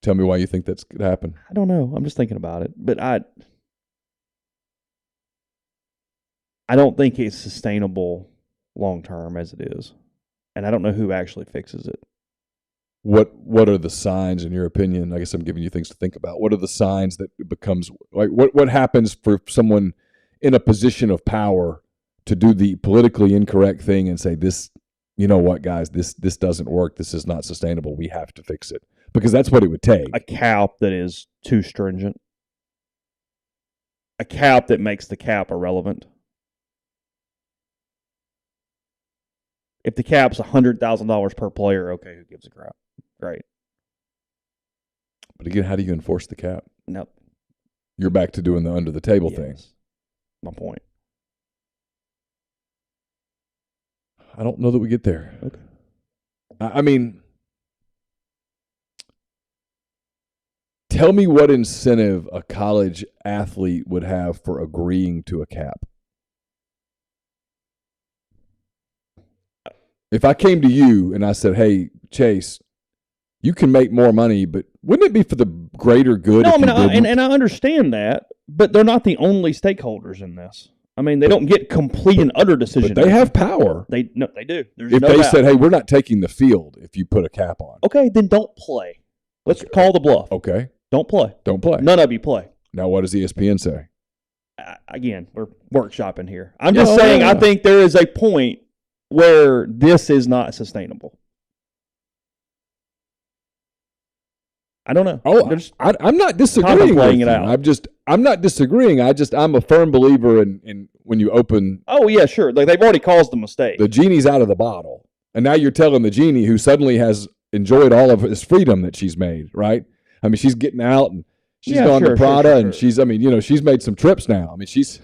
Speaker 2: Tell me why you think that's going to happen.
Speaker 1: I don't know. I'm just thinking about it. But I don't think it's sustainable long term as it is. And I don't know who actually fixes it.
Speaker 2: What are the signs, in your opinion? I guess I'm giving you things to think about. What are the signs that it becomes like what happens for someone in a position of power to do the politically incorrect thing and say, this, you know what, guys, this doesn't work. This is not sustainable. We have to fix it. Because that's what it would take.
Speaker 1: A cap that is too stringent. A cap that makes the cap irrelevant. If the cap's $100,000 per player, okay, who gives a crap? Great.
Speaker 2: But again, how do you enforce the cap?
Speaker 1: Nope.
Speaker 2: You're back to doing the under the table thing.
Speaker 1: My point.
Speaker 2: I don't know that we get there.
Speaker 1: Okay.
Speaker 2: I mean, tell me what incentive a college athlete would have for agreeing to a cap. If I came to you and I said, hey, Chase, you can make more money, but wouldn't it be for the greater good?
Speaker 1: No, and I understand that, but they're not the only stakeholders in this. I mean, they don't get complete and utter decision.
Speaker 2: But they have power.
Speaker 1: They do. There's
Speaker 2: if
Speaker 1: no
Speaker 2: they
Speaker 1: doubt.
Speaker 2: said, hey, we're not taking the field if you put a cap on.
Speaker 1: Okay, then don't play. Let's call the bluff.
Speaker 2: Okay.
Speaker 1: Don't play.
Speaker 2: Don't play.
Speaker 1: None of you play.
Speaker 2: Now, what does ESPN say?
Speaker 1: again, we're workshopping here. I'm just saying I think there is a point where this is not sustainable. I don't know.
Speaker 2: I'm not disagreeing with
Speaker 1: it out.
Speaker 2: I'm not disagreeing. I'm a firm believer in when you open.
Speaker 1: Oh yeah, sure. Like they've already caused the mistake.
Speaker 2: The genie's out of the bottle, and now you're telling the genie who suddenly has enjoyed all of his freedom that she's made. Right? I mean, she's getting out and she's gone to Prada, and she's made some trips now. I mean, she's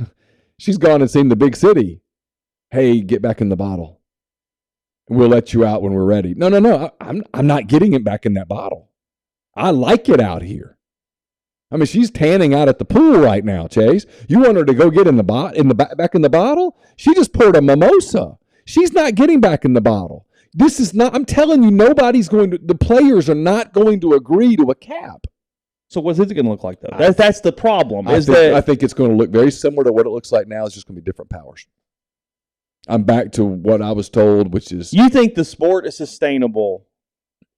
Speaker 2: gone and seen the big city. Hey, get back in the bottle. We'll let you out when we're ready. No. I'm not getting it back in that bottle. I like it out here. I mean, she's tanning out at the pool right now, Chase. You want her to go get back in the bottle? She just poured a mimosa. She's not getting back in the bottle. This is not. I'm telling you, the players are not going to agree to a cap.
Speaker 1: So what's it going to look like though? That's the problem.
Speaker 2: I think it's going to look very similar to what it looks like now. It's just going to be different powers. I'm back to what I was told, which is
Speaker 1: you think the sport is sustainable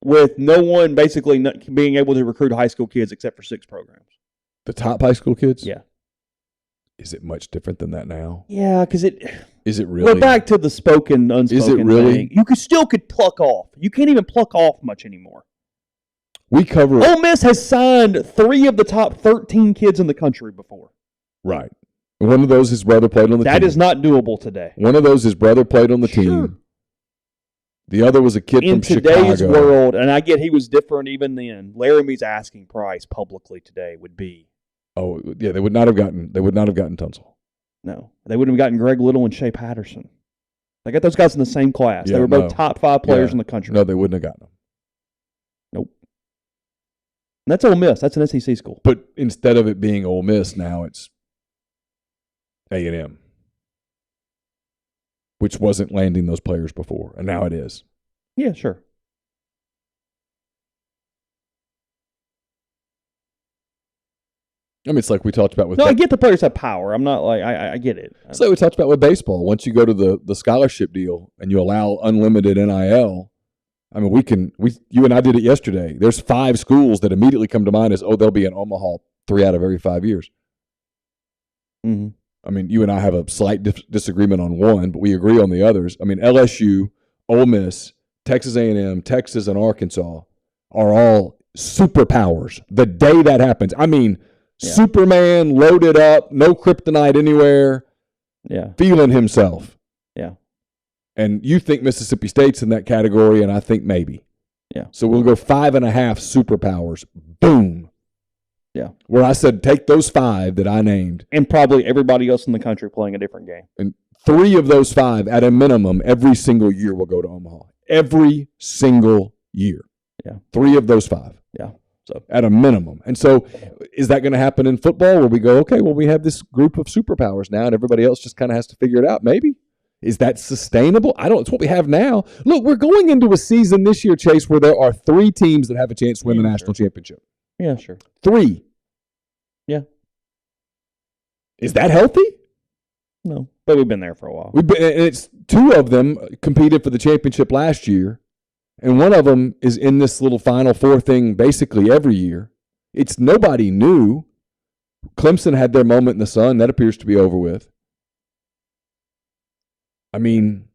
Speaker 1: with no one basically not being able to recruit high school kids except for 6 programs.
Speaker 2: The top high school kids?
Speaker 1: Yeah.
Speaker 2: Is it much different than that now?
Speaker 1: Yeah, because
Speaker 2: is it really?
Speaker 1: We're back to the spoken, unspoken
Speaker 2: Is it really?
Speaker 1: thing. You could pluck off. You can't even pluck off much anymore.
Speaker 2: Ole
Speaker 1: Miss has signed 3 of the top 13 kids in the country before.
Speaker 2: Right. One of those, his brother played on the team.
Speaker 1: That is not doable today.
Speaker 2: One of those, his brother played on the team. The other was a kid from Chicago.
Speaker 1: In today's world, and I get he was different even then, Laramie's asking price publicly today would be.
Speaker 2: Oh, yeah, they would not have gotten Tunsil.
Speaker 1: No. They wouldn't have gotten Greg Little and Shea Patterson. They got those guys in the same class.
Speaker 2: Yeah,
Speaker 1: they were both top 5 players in the country.
Speaker 2: No, they wouldn't have gotten them.
Speaker 1: Nope. And that's Ole Miss. That's an SEC school.
Speaker 2: But instead of it being Ole Miss, now it's A&M. Which wasn't landing those players before, and now it is.
Speaker 1: Yeah, sure.
Speaker 2: I mean, it's like we talked about with...
Speaker 1: No, I get the players have power. I'm not like... I get it.
Speaker 2: It's like we talked about with baseball. Once you go to the scholarship deal and you allow unlimited NIL, I mean, you and I did it yesterday. There's 5 schools that immediately come to mind as, they'll be in Omaha 3 out of every 5 years.
Speaker 1: Mm-hmm.
Speaker 2: I mean, you and I have a slight disagreement on one, but we agree on the others. I mean, LSU, Ole Miss, Texas A&M, Texas, and Arkansas are all superpowers the day that happens. I mean, Superman loaded up, no kryptonite anywhere, feeling himself.
Speaker 1: Yeah.
Speaker 2: And you think Mississippi State's in that category, and I think maybe.
Speaker 1: Yeah.
Speaker 2: So we'll go 5.5 superpowers. Boom.
Speaker 1: Yeah.
Speaker 2: Where I said, take those 5 that I named.
Speaker 1: And probably everybody else in the country playing a different game.
Speaker 2: And 3 of those 5, at a minimum, every single year will go to Omaha. Every single year.
Speaker 1: Yeah.
Speaker 2: 3 of those 5.
Speaker 1: Yeah. So
Speaker 2: at a minimum. And so is that going to happen in football where we go, okay, well, we have this group of superpowers now and everybody else just kind of has to figure it out? Maybe. Is that sustainable? It's what we have now. Look, we're going into a season this year, Chase, where there are 3 teams that have a chance to win the national championship.
Speaker 1: Yeah, sure.
Speaker 2: 3.
Speaker 1: Yeah.
Speaker 2: Is that healthy?
Speaker 1: No, but we've been there for a while.
Speaker 2: And it's 2 of them competed for the championship last year, and one of them is in this little Final Four thing basically every year. It's nobody new. Clemson had their moment in the sun. That appears to be over with. I mean,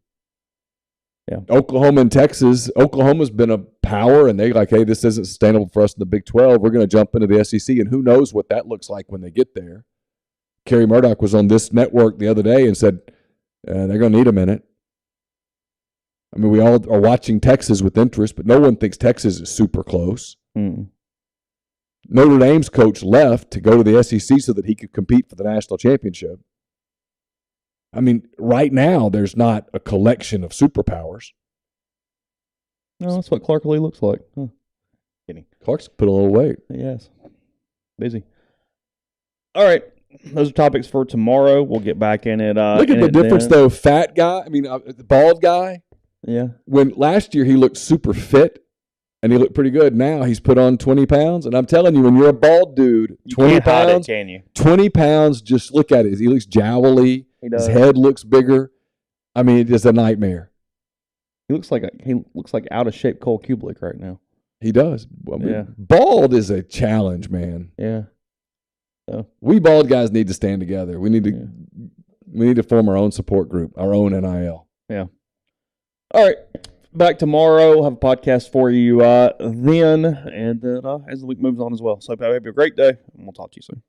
Speaker 2: Oklahoma and Texas. Oklahoma's been a power, and they're like, hey, this isn't sustainable for us in the Big 12. We're going to jump into the SEC, and who knows what that looks like when they get there. Kerry Murdoch was on this network the other day and said they're going to need a minute. I mean, we all are watching Texas with interest, but no one thinks Texas is super close.
Speaker 1: Mm.
Speaker 2: Notre Dame's coach left to go to the SEC so that he could compete for the national championship. I mean, right now, there's not a collection of superpowers.
Speaker 1: No, that's what Clark Lee looks like. Huh. Kidding.
Speaker 2: Clark's put a little weight.
Speaker 1: Yes. Busy. All right. Those are topics for tomorrow. We'll get back in it.
Speaker 2: Look at the difference, though. Fat guy, the bald guy.
Speaker 1: Yeah.
Speaker 2: When last year he looked super fit and he looked pretty good. Now he's put on 20 pounds. And I'm telling you, when you're a bald dude, 20 pounds,
Speaker 1: can you?
Speaker 2: 20 pounds, just look at it. He looks jowly. His head looks bigger. I mean, it's a nightmare.
Speaker 1: He looks like out of shape Cole Kublik right now.
Speaker 2: He does. Bald is a challenge, man.
Speaker 1: Yeah.
Speaker 2: We bald guys need to stand together. We need to form our own support group, our own NIL.
Speaker 1: Yeah. All right. Back tomorrow. We'll have a podcast for you then, and then as the week moves on as well. So, have a great day, and we'll talk to you soon.